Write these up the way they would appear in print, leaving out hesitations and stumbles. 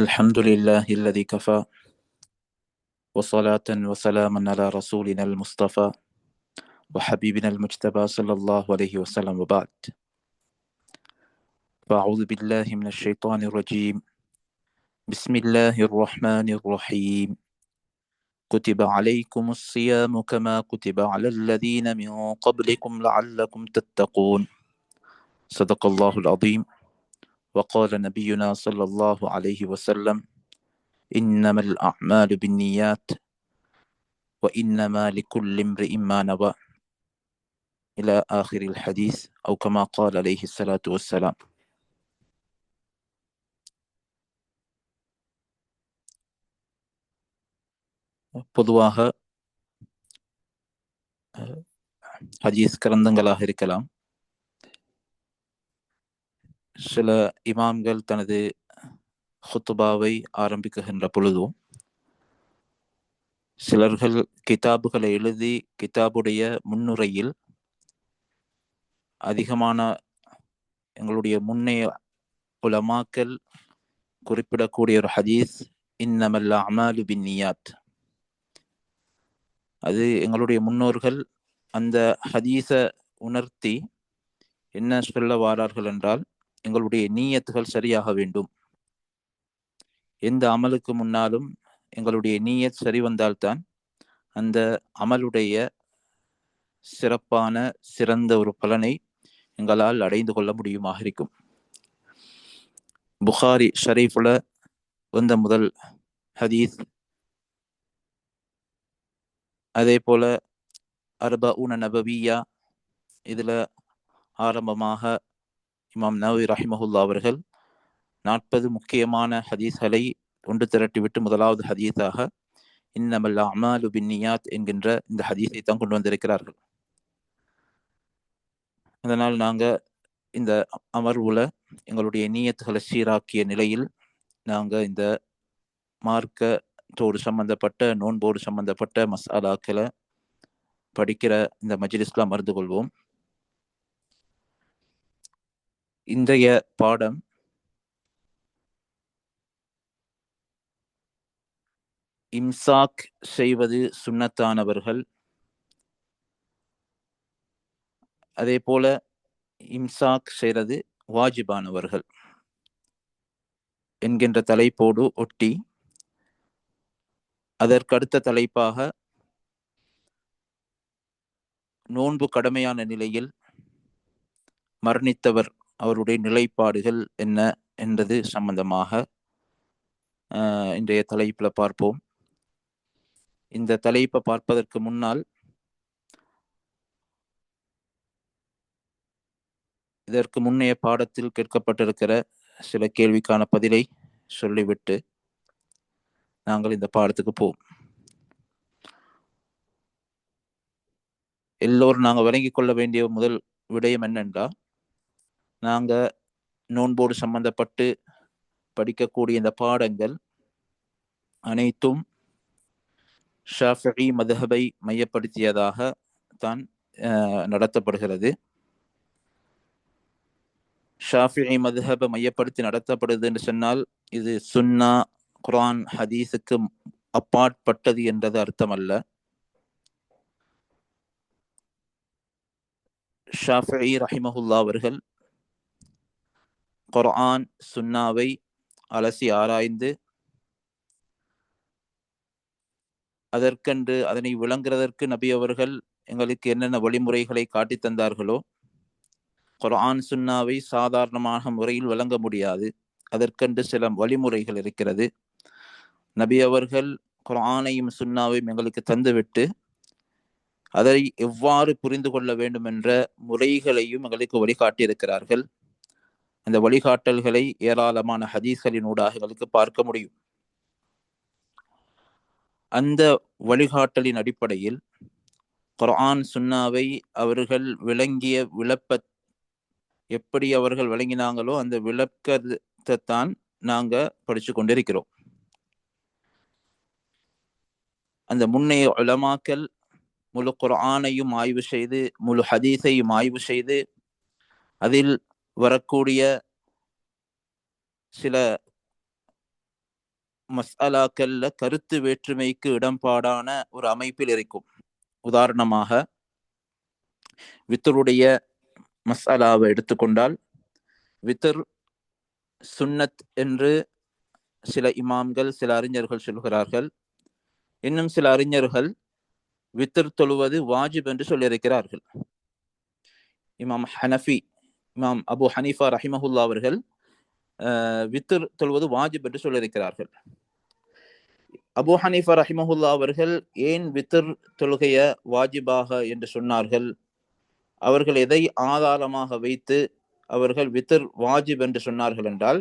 الحمد لله الذي كفى وصلاة وسلاما على رسولنا المصطفى وحبيبنا المجتبى صلى الله عليه وسلم وبعد. فأعوذ بالله من الشيطان الرجيم. بسم الله الرحمن الرحيم. كتب عليكم الصيام كما كتب على الذين من قبلكم لعلكم تتقون. صدق الله العظيم. وقال نبينا صلى الله عليه وسلم: إنما الأعمال بالنيات وإنما لكل امرئ ما نوى إلى آخر الحديث أو كما قال عليه الصلاة والسلام. பொதுவாக ஹதீஸ் கிரந்தங்களாக இருக்கலாம். சில இமாம்கள் தனது ஹுத்துபாவை ஆரம்பிக்குகின்ற பொழுதும் சிலர்கள் கிதாபுகளை எழுதி கிதாபுடைய முன்னுரையில் அதிகமான எங்களுடைய முன்னைய உலமாக்கள் குறிப்பிடக்கூடிய ஒரு ஹதீஸ் இன்னமல் அமாலு பின்னியாத். அது எங்களுடைய முன்னோர்கள் அந்த ஹதீஸை உணர்த்தி என்ன சொல்ல வாரார்கள் என்றால், எங்களுடைய நீயத்துகள் சரியாக வேண்டும். எந்த அமலுக்கு முன்னாலும் எங்களுடைய நீயத் சரி வந்தால்தான் அந்த அமலுடைய சிறப்பான சிறந்த ஒரு பலனை எங்களால் அடைந்து கொள்ள முடியுமாக இருக்கும். புகாரி ஷரீஃப்ல வந்த முதல் ஹதீஸ், அதே போல அர்பஊன நபவியா, இதில் ஆரம்பமாக இமாம் நவவி ரஹிமஹுல்லா அவர்கள் 40 முக்கியமான ஹதீஸ்களை ஒன்று திரட்டிவிட்டு முதலாவது ஹதீஸாக இன்னமல் அமாலு பின்னியாத் என்கின்ற இந்த ஹதீஸை தான் கொண்டு வந்திருக்கிறார்கள். அதனால் நாங்கள் இந்த அமர்வுல எங்களுடைய நீயத்துகளை சீராக்கிய நிலையில் நாங்கள் இந்த மார்க்கத்தோடு சம்பந்தப்பட்ட நோன்போடு சம்பந்தப்பட்ட மசாலாக்களை படிக்கிற இந்த மஜ்லிஸ்ல அமர்ந்து கொள்வோம். இன்றைய பாடம் இம்சாக் செய்வது சுன்னத்தானவர்கள், அதே போல இம்சாக் செய்வது வாஜிபானவர்கள் என்கின்ற தலைப்போடு ஒட்டி அதற்கடுத்த தலைப்பாக நோன்பு கடமையான நிலையில் மரணித்தவர் அவருடைய நிலைப்பாடுகள் என்ன என்பது சம்பந்தமாக இன்றைய தலைப்பில் பார்ப்போம். இந்த தலைப்பை பார்ப்பதற்கு முன்னால் இதற்கு முன்னைய பாடத்தில் கேட்கப்பட்டிருக்கிற சில கேள்விக்கான பதிலை சொல்லிவிட்டு நாங்கள் இந்த பாடத்துக்கு போவோம். எல்லோரும் நாங்கள் விளங்கிக் கொள்ள வேண்டிய முதல் விடயம் என்னென்றால், நாங்கள் நோன்போடு சம்பந்தப்பட்டு படிக்கக்கூடிய இந்த பாடங்கள் அனைத்தும் ஷாஃபிஈ மதுஹபை மையப்படுத்தியதாக தான் நடத்தப்படுகிறது. ஷாஃபிஈ மதுஹபை மையப்படுத்தி நடத்தப்படுது என்று சொன்னால் இது சுன்னா குர்ஆன் ஹதீஸுக்கு அப்பாற்பட்டது என்றது அர்த்தம் அல்ல. ஷாஃபிஈ ரஹிமஹுல்லா அவர்கள் குர்ஆன் சுன்னாவை அலசி ஆராய்ந்து அதற்கென்று அதனை விளங்குறதற்கு நபி அவர்கள் எங்களுக்கு என்னென்ன வழிமுறைகளை காட்டி தந்தார்களோ, குர்ஆன் சுன்னாவை சாதாரணமான முறையில் விளங்க முடியாது, அதற்கென்று சில வழிமுறைகள் இருக்கிறது. நபி அவர்கள் குர்ஆனையும் சுன்னாவையும் எங்களுக்கு தந்துவிட்டு அதை எவ்வாறு புரிந்து கொள்ள வேண்டும் என்ற முறைகளையும் எங்களுக்கு வழிகாட்டியிருக்கிறார்கள். அந்த வழிகாட்டல்களை ஏராளமான ஹதீஸ்களினூடாக எங்களுக்கு பார்க்க முடியும். அந்த வழிகாட்டலின் அடிப்படையில் குர்ஆன் சுன்னாவை அவர்கள் விளங்கிய விளப்ப எப்படி அவர்கள் விளங்கினாங்களோ அந்த விளக்கத்தைத்தான் நாங்க படிச்சு கொண்டிருக்கிறோம். அந்த முன்னைய உலமாக்கள் முழு குர்ஆனையும் ஆய்வு செய்து முழு ஹதீஸையும் ஆய்வு செய்து அதில் வரக்கூடிய சில மஸ்அலாக்கள்ல கருத்து வேற்றுமைக்கு இடம்பாடான ஒரு அமைப்பில் இருக்கும். உதாரணமாக வித்தருடைய மஸ்அலாவை எடுத்துக்கொண்டால், வித்தர் சுன்னத் என்று சில இமாம்கள், சில அறிஞர்கள் சொல்கிறார்கள். இன்னும் சில அறிஞர்கள் வித்தர் தொழுவது வாஜிப் என்று சொல்லியிருக்கிறார்கள். இமாம் ஹனஃபி, இமாம் அபு ஹனீஃபா ரஹிமஹுல்லா அவர்கள் வித்தர் தொழுவது வாஜிப் என்று சொல்லியிருக்கிறார்கள். அபு ஹனீஃபா ரஹிமஹுல்லா அவர்கள் ஏன் வித்தர் தொழுகைய வாஜிபாக என்று சொன்னார்கள்? அவர்கள் எதை ஆதாரமாக வைத்து அவர்கள் வித்தர் வாஜிப் என்று சொன்னார்கள் என்றால்,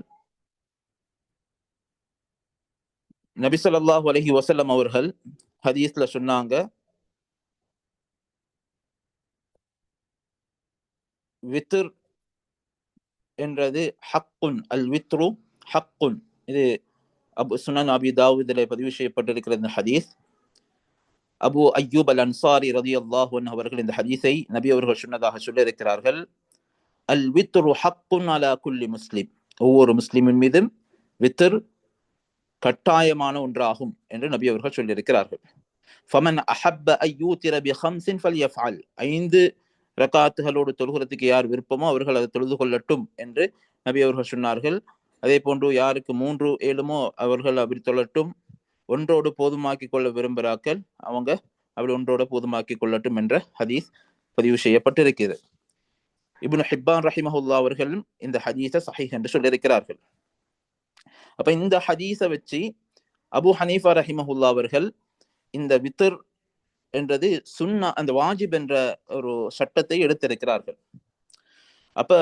நபி ஸல்லல்லாஹு அலைஹி வஸல்லம் அவர்கள் ஹதீஸ்ல சொன்னாங்க, வித்ர் என்றது ஹக்குன், அல் வித்ரு ஹக்குன். இது சுனன் அபி தாவூதிலே பதிவு செய்யப்பட்டிருக்கிற இந்த ஹதீஸ். அபு அய்யூப் அல் அன்சாரி ரலியல்லாஹு அன்ஹு அவர்கள் இந்த ஹதீஸை நபி அவர்கள் சொன்னதாக சொல்லியிருக்கிறார்கள். அல் வித்ரு ஹக்குன் அலா குல்லி முஸ்லிம், ஒவ்வொரு முஸ்லிமின் மீதும் வித்ர் கட்டாயமான ஒன்றாகும் என்று நபி அவர்கள் சொல்லியிருக்கிறார்கள். ஃபமன் அஹப்ப அய்யூத்திர பிஹம்ஸின் ஃபல்யஃஅல், 5 ரகாத்துகளோடு தொழுகிறதுக்கு யார் விருப்பமோ அவர்கள் அதை தொழுது கொள்ளட்டும் என்று நபி அவர்கள் சொன்னார்கள். அதே போன்று யாருக்கு 3 7 அவர்கள் அப்படி தொழட்டும். ஒன்றோடு போதுமாக்கி கொள்ள விரும்புகிறார்கள், அவங்க அப்படி ஒன்றோடு போதுமாக்கி கொள்ளட்டும் என்ற ஹதீஸ் பதிவு செய்யப்பட்டிருக்கிறது. இப்னு ஹிப்பான் ரஹிமஹுல்லா அவர்களும் இந்த ஹதீஸை சஹீஹ் என்று சொல்லியிருக்கிறார்கள். அப்ப இந்த ஹதீஸை வச்சு அபு ஹனீஃபா ரஹிமஹுல்லா அவர்கள் இந்த வித்ர் என்றது சுன்னா, அந்த வாஜிப் என்ற ஒரு சட்டத்தை எடுத்திருக்கிறார்கள். அப்ப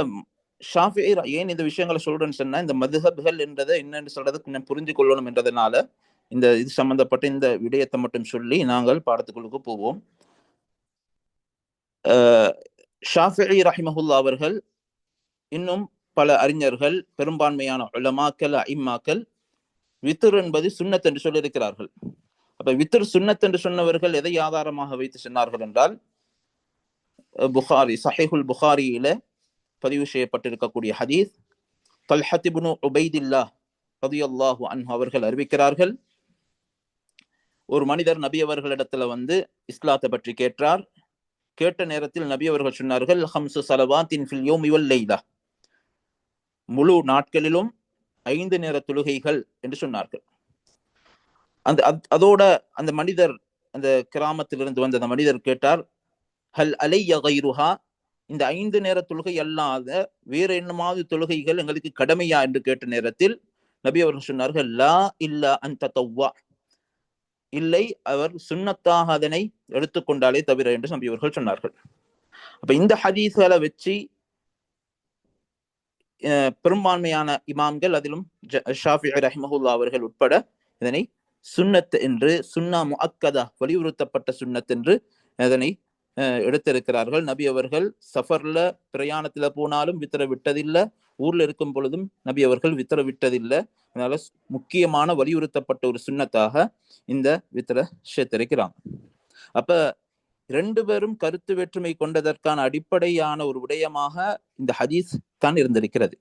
ஷாஃபிஈ ஏன் இந்த விஷயங்களை சொல்றேன்னு சொன்னா, இந்த மதுஹப்கள் என்றதை என்னன்னு சொல்றதுக்கு நான் புரிஞ்சு கொள்ளணும் என்றதுனால இந்த இது சம்பந்தப்பட்ட இந்த விடயத்தை மட்டும் சொல்லி நாங்கள் பாடத்துக்குள்ளுக்கு போவோம். ஷாஃபிஈ ரஹிமஹுல்லா அவர்கள், இன்னும் பல அறிஞர்கள், பெரும்பான்மையான உலமாக்கள், அஇம்மாக்கள் வித்ர் என்பது சுன்னத் என்று சொல்லியிருக்கிறார்கள். அப்ப வித்ர் சுன்னத் என்று சொன்னவர்கள் எதை ஆதாரமாக வைத்து சொன்னார்கள் என்றால், புகாரி, சஹீஹுல் புகாரியில பதிவு செய்யப்பட்டிருக்கக்கூடிய ஹதீஸ், தல்ஹத் இப்னு உபைதில்லாஹ் ரலியல்லாஹு அன்ஹு அவர்கள் அறிவிக்கிறார்கள், ஒரு மனிதர் நபி அவர்களிடத்துல வந்து இஸ்லாத்தை பற்றி கேட்டார். கேட்ட நேரத்தில் நபி அவர்கள் சொன்னார்கள், ஹம்சு ஸலவாத்தின் ஃபில் யௌமி வல் லைலா, முழு நாட்களிலும் 5 நேர தொழுகைகள் என்று சொன்னார்கள். அதோட அந்த மனிதர், அந்த கிராமத்திலிருந்து வந்த அந்த மனிதர் கேட்டார், ஹல் அலைய கைருஹா, இந்த 5 நேர தொழுகை அல்லாத வேற என்னமாவது தொழுகைகள் எங்களுக்கு கடமையா என்று கேட்ட நேரத்தில் நபி அவர்கள் சொன்னார்கள், லா இல்லா அன் தத்தவ்வா, இல்லை, அவர் சுன்னத்தாக அதனை எடுத்துக்கொண்டாலே தவிர என்று நபி அவர்கள் சொன்னார்கள். அப்ப இந்த ஹதீஸ்களை வச்சு பெரும்பான்மையான இமாம்கள், அதிலும் ஷாஃபிஈ ரஹிமஹுல்லா அவர்கள் உட்பட, இதனை சுன்னத் என்று, சுன்னா முஅக்கதா, வலியுறுத்தப்பட்ட சுன்னத் என்று அதனை எடுத்திருக்கிறார்கள். நபி அவர்கள் சஃபர்ல, பிரயாணத்துல போனாலும் வித்திர விட்டதில்லை, ஊர்ல இருக்கும் பொழுதும் நபி அவர்கள் வித்திர விட்டதில்லை. அதனால முக்கியமான வலியுறுத்தப்பட்ட ஒரு சுன்னத்தாக இந்த வித்திர சேர்த்திருக்கிறாங்க. அப்ப 2 பேரும் கருத்து வேற்றுமை கொண்டதற்கான அடிப்படையான ஒரு விடயமாக இந்த ஹதீஸ் தான் இருந்திருக்கிறது.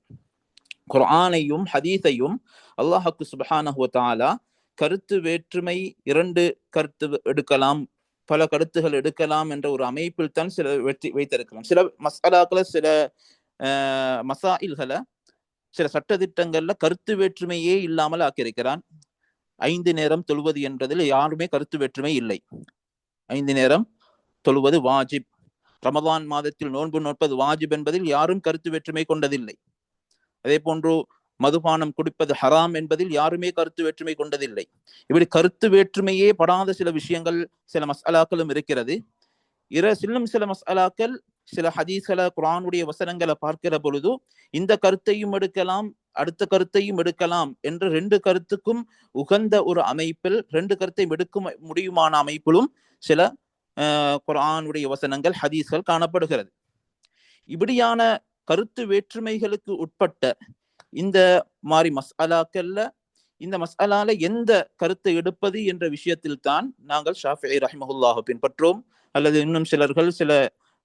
குர்ஆனையும் ஹதீஸையும் அல்லாஹ்வுக்கு சுப்ஹானஹு வ தஆலா கருத்து வேற்றுமை, 2 கருத்து எடுக்கலாம், பல கருத்துகள் எடுக்கலாம் என்ற ஒரு அமைப்பில் தான் சில வைத்திருக்கலாம். சில மஸ்அலாக்களை, சில மசாயில்களை, சில சட்டதிட்டங்கள்ல கருத்து வேற்றுமையே இல்லாமல் ஆக்கியிருக்கிறான். 5 நேரம் தொழுவது என்பதில் யாருமே கருத்து வேற்றுமை இல்லை. 5 நேரம் தொழுவது வாஜிப், ரமதான் மாதத்தில் நோன்பு நோற்பது வாஜிப் என்பதில் யாரும் கருத்து வேற்றுமை கொண்டதில்லை. அதே போன்று மதுபானம் குடிப்பது ஹராம் என்பதில் யாருமே கருத்து வேற்றுமை கொண்டதில்லை. இப்படி கருத்து வேற்றுமையே படாத சில விஷயங்கள், சில மஸ்அலாக்களும் இருக்கிறது. இன்னும் சில மஸ்அலாக்கள், சில ஹதீஸ்களை, குர்ஆனுடைய வசனங்களை பார்க்கிற பொழுது இந்த கருத்தையும் எடுக்கலாம், அடுத்த கருத்தையும் எடுக்கலாம் என்ற 2 கருத்துக்கும் உகந்த ஒரு அமைப்பில், 2 கருத்தையும் எடுக்க முடியுமான அமைப்பிலும் சில குர்ஆனுடைய வசனங்கள், ஹதீஸ்கள் காணப்படுகிறது. இப்படியான கருத்து வேற்றுமைகளுக்கு உட்பட்ட இந்த மாதிரி மஸ்அலாக்கள்ல, இந்த மஸ்அலால எந்த கருத்தை எடுப்பது என்ற விஷயத்தில் தான் நாங்கள் ஷாஃபிஈ ரஹிமஹுல்லாஹ் பின்பற்றோம். அல்லது இன்னும் சிலர்கள், சில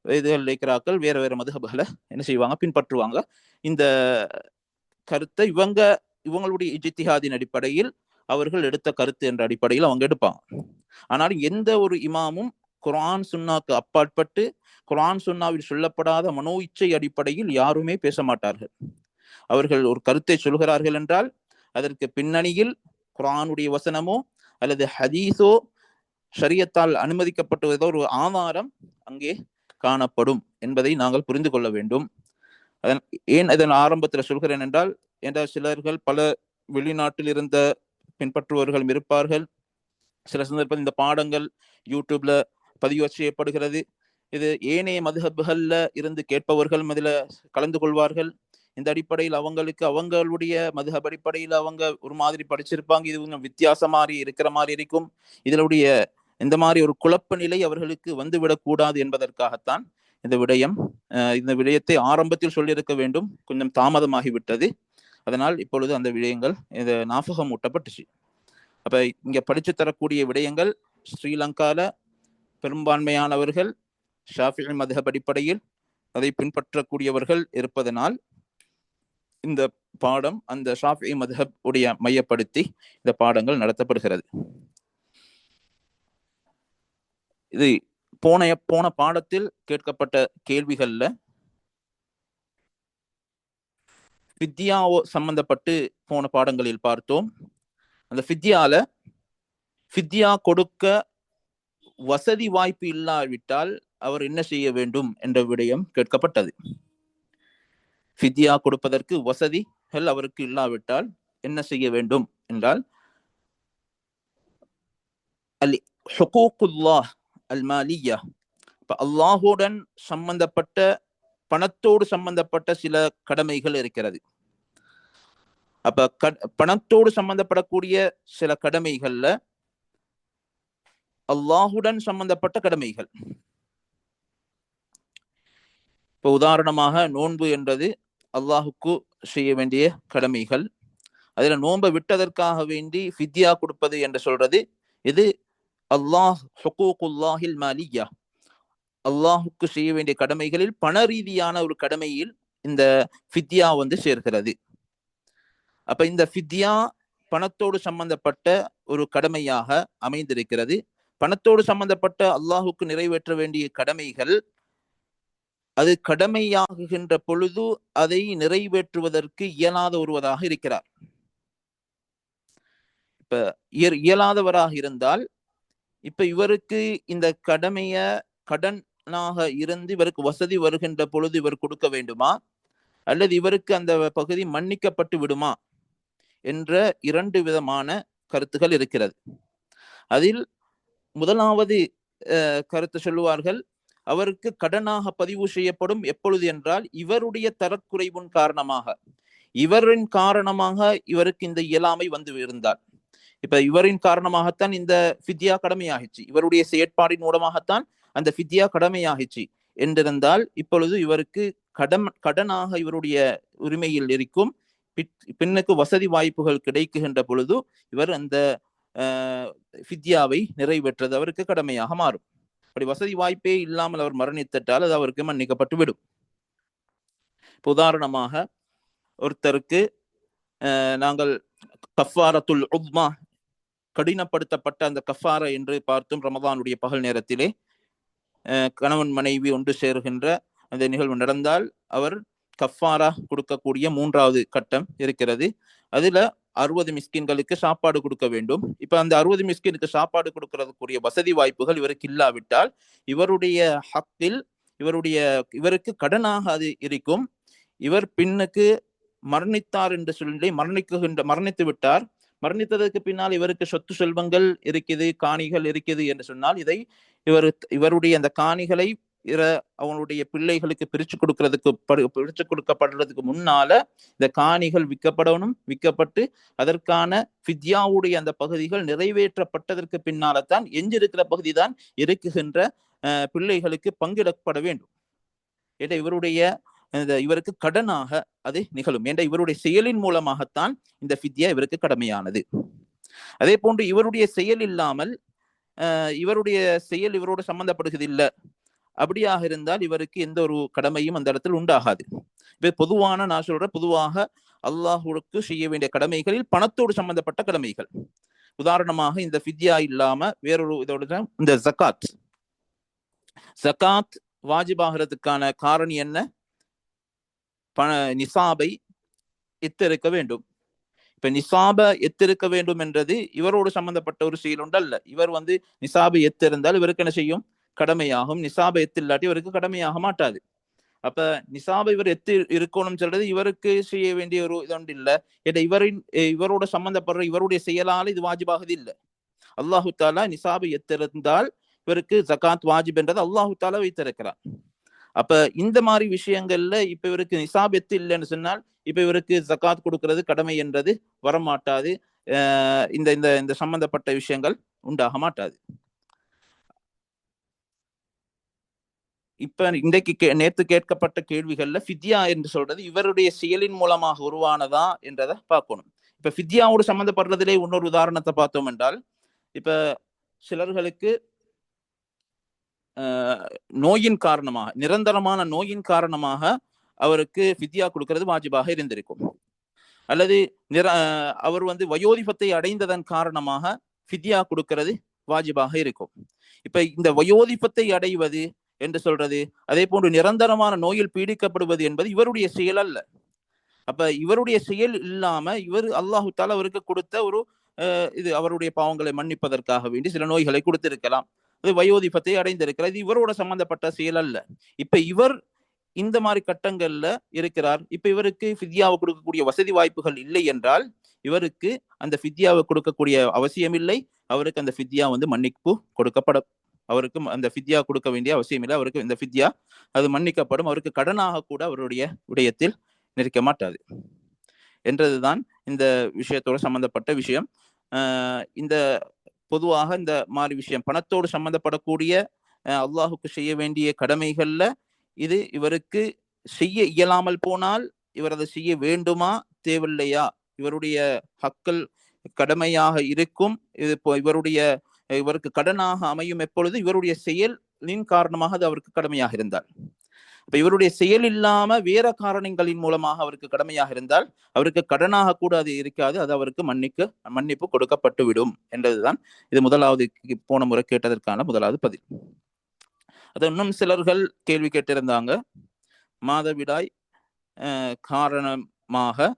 இதுகள் இருக்கிறார்கள், வேற வேற மதுஹப்களை என்ன செய்வாங்க, பின்பற்றுவாங்க. இந்த கருத்தை இவங்களுடைய இஜ்திஹாதின் அடிப்படையில் அவர்கள் எடுத்த கருத்து என்ற அடிப்படையில் அவங்க எடுப்பாங்க. ஆனால் எந்த ஒரு இமாமும் குர்ஆன் சுன்னாக்கு அப்பாற்பட்டு குர்ஆன் சுன்னாவில் சொல்லப்படாத மனோ இச்சை அடிப்படையில் யாருமே பேச மாட்டார்கள். அவர்கள் ஒரு கருத்தை சொல்கிறார்கள் என்றால் அதற்கு பின்னணியில் குர்ஆனுடைய வசனமோ அல்லது ஹதீஸோ ஷரியத்தால் அனுமதிக்கப்பட்டதோ ஒரு ஆதாரம் அங்கே காணப்படும் என்பதை நாங்கள் புரிந்து கொள்ள வேண்டும். ஏன் இதன் ஆரம்பத்தில் சொல்கிறேன் என்றால் சிலர்கள் பல வெளிநாட்டில் இருந்த பின்பற்றுபவர்களும் இருப்பார்கள். சில சந்தர்ப்பத்தில் இந்த பாடங்கள் யூடியூப்ல பதிவு செய்யப்படுகிறது. இது ஏனைய மதுஹப்கள்ல இருந்து கேட்பவர்கள் அதில் கலந்து கொள்வார்கள். இந்த அடிப்படையில் அவங்களுக்கு அவங்களுடைய மதுஹப் அடிப்படையில் அவங்க ஒரு மாதிரி படிச்சிருப்பாங்க. இது கொஞ்சம் வித்தியாசம் மாதிரி இருக்கிற மாதிரி இருக்கும். இதனுடைய இந்த மாதிரி ஒரு குழப்ப நிலை அவர்களுக்கு வந்துவிடக்கூடாது என்பதற்காகத்தான் இந்த விடயத்தை ஆரம்பத்தில் சொல்லியிருக்க வேண்டும். கொஞ்சம் தாமதமாகிவிட்டது. அதனால் இப்பொழுது அந்த விடயங்கள் இது ஞாபகம் ஊட்டப்பட்டுச்சு. அப்ப இங்க படிச்சு தரக்கூடிய விடயங்கள் ஸ்ரீலங்கால பெரும்பான்மையானவர்கள் ஷாஃபிஈ மதுஹப் அடிப்படையில் அதை பின்பற்றக்கூடியவர்கள் இருப்பதனால் இந்த பாடம் அந்த ஷாஃபிஈ மதுஹப் உடைய மையப்படுத்தி இந்த பாடங்கள் நடத்தப்படுகிறது. இது போன பாடத்தில் கேட்கப்பட்ட கேள்விகள்ல ஃபித்யாவோ சம்பந்தப்பட்டு போன பாடங்களில் பார்த்தோம். அந்த ஃபித்யா கொடுக்க வசதி வாய்ப்பு இல்லாவிட்டால் அவர் என்ன செய்ய வேண்டும் என்ற விடயம் கேட்கப்பட்டது. ஃபித்யா கொடுப்பதற்கு வசதிகள் அவருக்கு இல்லாவிட்டால் என்ன செய்ய வேண்டும் என்றால் அல் ஹுகூகுல்லாஹ் அல் மாலியா, அல்லாஹுடன் சம்பந்தப்பட்ட பணத்தோடு சம்பந்தப்பட்ட சில கடமைகள் இருக்கிறது. அப்ப பணத்தோடு சம்பந்தப்படக்கூடிய சில கடமைகள்ல அல்லாஹுடன் சம்பந்தப்பட்ட கடமைகள். இப்போ உதாரணமாக நோன்பு என்றது அல்லாஹுக்கு செய்ய வேண்டிய கடமைகள். அதுல நோன்பை விட்டதற்காக வேண்டி ஃபித்யா கொடுப்பது என்று சொல்றது இது ஹுகூகுல்லாஹில் மாலியா, அல்லாஹுக்கு செய்ய வேண்டிய கடமைகளில் பண ரீதியான ஒரு கடமையில் இந்த ஃபித்யா சேர்கிறது. அப்ப இந்த ஃபித்யா பணத்தோடு சம்பந்தப்பட்ட ஒரு கடமையாக அமைந்திருக்கிறது. பணத்தோடு சம்பந்தப்பட்ட அல்லாஹுக்கு நிறைவேற்ற வேண்டிய கடமைகள் அது கடமையாகுகின்ற பொழுது அதை நிறைவேற்றுவதற்கு இயலாத ஒருவராக இருக்கிறார். இப்ப இயலாதவராக இருந்தால் இப்ப இவருக்கு இந்த கடமைய கடனாக இருந்து இவருக்கு வசதி வருகின்ற பொழுது இவர் கொடுக்க வேண்டுமா அல்லது இவருக்கு அந்த பகுதி மன்னிக்கப்பட்டு விடுமா என்ற இரண்டு விதமான கருத்துகள் இருக்கிறது. அதில் முதலாவது கருத்து சொல்லுவார்கள், அவருக்கு கடனாக பதிவு செய்யப்படும் எப்பொழுது என்றால் இவருடைய தரக்குறைவின் காரணமாக, இவரின் காரணமாக இவருக்கு இந்த இயலாமை வந்து இருந்தால், இப்ப இவரின் காரணமாகத்தான் இந்த ஃபித்யா கடமையாகிச்சு, இவருடைய செயற்பாடின் மூலமாகத்தான் அந்த ஃபித்யா கடமையாகிச்சு என்றிருந்தால் இப்பொழுது இவருக்கு கடனாக இவருடைய உரிமையில் இருக்கும். பின்னுக்கு வசதி வாய்ப்புகள் கிடைக்குகின்ற பொழுது இவர் அந்த ஃபித்யாவை நிறைவேற்றது அவருக்கு கடமையாக மாறும். அப்படி வசதி வாய்ப்பே இல்லாமல் அவர் மரணித்திட்டால் அது அவருக்கு மன்னிக்கப்பட்டு விடும். உதாரணமாக ஒருத்தருக்கு நாங்கள் கஃபாரத்துல் உத்மா, கடினப்படுத்தப்பட்ட அந்த கஃபாரா என்று பார்த்தோம். ரமதானுடைய பகல் நேரத்திலே கணவன் மனைவி ஒன்று சேருகின்ற அந்த நிகழ்வு நடந்தால் அவர் கஃபாரா கொடுக்கக்கூடிய 3வது கட்டம் இருக்கிறது. அதுல 60 மிஸ்கின்களுக்கு சாப்பாடு கொடுக்க வேண்டும். இப்ப அந்த 60 மிஸ்கினுக்கு சாப்பாடு கொடுக்கறதுக்குரிய வசதி வாய்ப்புகள் இவருக்கு இல்லாவிட்டால் இவருடைய ஹக்கில் இவருக்கு கடனாக அது இருக்கும். இவர் பின்னுக்கு மரணித்தார் என்று சொல்லி மரணித்து விட்டார். மரணித்ததற்கு பின்னால் இவருக்கு சொத்து செல்வங்கள் இருக்குது, காணிகள் இருக்குது என்று சொன்னால் இதை இவருடைய அந்த காணிகளை அவனுடைய பிள்ளைகளுக்கு பிரிச்சு கொடுக்கப்படுறதுக்கு முன்னால இந்த காணிகள் விற்கப்பட்டு அதற்கான ஃபித்யாவுடைய அந்த பகுதிகள் நிறைவேற்றப்பட்டதற்கு பின்னால்தான் எஞ்சிருக்கிற பகுதி தான் இருக்குகின்ற பிள்ளைகளுக்கு பங்கிடப்பட வேண்டும். ஏன்னா இவருக்கு கடனாக அது நிகழும். ஏன்னா இவருடைய செயலின் மூலமாகத்தான் இந்த ஃபித்யா இவருக்கு கடமையானது. அதே போன்று இவருடைய செயல் இல்லாமல் இவருடைய செயல் இவரோடு சம்பந்தப்படுகிறது இல்லை, அப்படியாக இருந்தால் இவருக்கு எந்த ஒரு கடமையும் அந்த இடத்தில் உண்டாகாது. இப்ப பொதுவான நான் சொல்ற பொதுவாக அல்லாஹுக்கு செய்ய வேண்டிய கடமைகளில் பணத்தோடு சம்பந்தப்பட்ட கடமைகள். உதாரணமாக இந்த ஃபித்யா இல்லாம வேறொரு இதோட இந்த ஜகாத். ஜகாத் வாஜிபாகிறதுக்கான காரணி என்ன? நிசாபை எத்திருக்க வேண்டும். இப்ப நிசாப எத்திருக்க வேண்டும் என்றது இவரோடு சம்பந்தப்பட்ட ஒரு செயல் உண்டல்ல. இவர் நிசாபை எத்திருந்தால் இவருக்கு என்ன செய்யும்? கடமையாகும். நிசாபை எத்தில்லாட்டி இவருக்கு கடமையாக மாட்டாது. அப்ப நிசாபை இவர் எத்து இருக்கணும் சொல்றது இவருக்கு செய்ய வேண்டிய ஒரு இதொன்று இல்லை. இவரோட சம்பந்தப்படுற இவருடைய செயலால இது வாஜிபாகுது இல்லை. அல்லாஹு தாலா நிசாபை எத்திருந்தால் இவருக்கு ஜகாத் வாஜிப் என்றது அல்லாஹு தாலா வைத்திருக்கிறார். அப்ப இந்த மாதிரி விஷயங்கள்ல இப்ப இவருக்கு நிசாப் எத்து இல்லைன்னு சொன்னால் இப்ப இவருக்கு ஜகாத் கொடுக்கிறது கடமை என்றது வரமாட்டாது. இந்த இந்த இந்த சம்பந்தப்பட்ட விஷயங்கள் உண்டாக மாட்டாது. இப்ப இன்றைக்கு நேற்று கேட்கப்பட்ட கேள்விகள்ல ஃபித்யா என்று சொல்றது இவருடைய செயலின் மூலமாக உருவானதா என்றதை பார்க்கணும். இப்ப ஃபித்யாவோடு சம்பந்தப்படுறதுலே இன்னொரு உதாரணத்தை பார்த்தோம் என்றால், இப்ப சிலர்களுக்கு நோயின் காரணமாக, நிரந்தரமான நோயின் காரணமாக அவருக்கு ஃபித்யா கொடுக்கிறது வாஜிபாக இருந்திருக்கும். அல்லது அவர் வயோதிபத்தை அடைந்ததன் காரணமாக ஃபித்யா கொடுக்கிறது வாஜிபாக இருக்கும். இப்ப இந்த வயோதிபத்தை அடைவது என்று சொல்றது, அதே போன்று நிரந்தரமான நோயில் பீடிக்கப்படுவது என்பது இவருடைய செயல் அல்ல. அப்ப இவருடைய செயல் இல்லாம இவர் அல்லாஹு தாலா அவருக்கு கொடுத்த ஒரு இது அவருடைய பாவங்களை மன்னிப்பதற்காக வேண்டி சில நோய்களை கொடுத்திருக்கலாம். அது வயோதிபத்தை அடைந்திருக்கிறது. இது இவரோட சம்பந்தப்பட்ட செயல் அல்ல. இப்ப இவர் இந்த மாதிரி கட்டங்கள்ல இருக்கிறார். இப்ப இவருக்கு ஃபித்யாவை கொடுக்கக்கூடிய வசதி வாய்ப்புகள் இல்லை என்றால் இவருக்கு அந்த ஃபித்யாவை கொடுக்கக்கூடிய அவசியம் இல்லை. அவருக்கு அந்த ஃபித்யா மன்னிப்பு கொடுக்கப்படும். அவருக்கு அந்த ஃபித்யா கொடுக்க வேண்டிய அவசியம் இல்லை. அவருக்கு இந்த ஃபித்யா அது மன்னிக்கப்படும். அவருக்கு கடனாக கூட அவருடைய விடயத்தில் நிற்க மாட்டாது என்றதுதான் இந்த விஷயத்தோடு சம்பந்தப்பட்ட விஷயம். இந்த பொதுவாக இந்த மாதிரி விஷயம் பணத்தோடு சம்பந்தப்படக்கூடிய அல்லாஹுக்கு செய்ய வேண்டிய கடமைகள்ல இது இவருக்கு செய்ய இயலாமல் போனால் இவர் அதை செய்ய வேண்டுமா தேவையில்லையா, இவருடைய ஹக்கள் கடமையாக இருக்கும், இது இவருக்கு கடனாக அமையும் எப்பொழுது இவருடைய செயலின் காரணமாக அது அவருக்கு கடமையாக இருந்தால். இப்ப இவருடைய செயல் இல்லாம வேற காரணங்களின் மூலமாக அவருக்கு கடமையாக இருந்தால் அவருக்கு கடனாக கூட அது இருக்காது. அது அவருக்கு மன்னிப்பு கொடுக்கப்பட்டு விடும் என்றதுதான் இது முதலாவது போன முறை கேட்டதற்கான முதலாவது பதில். அது இன்னும் சிலர்கள் கேள்வி கேட்டிருந்தாங்க. மாதவிடாய் காரணமாக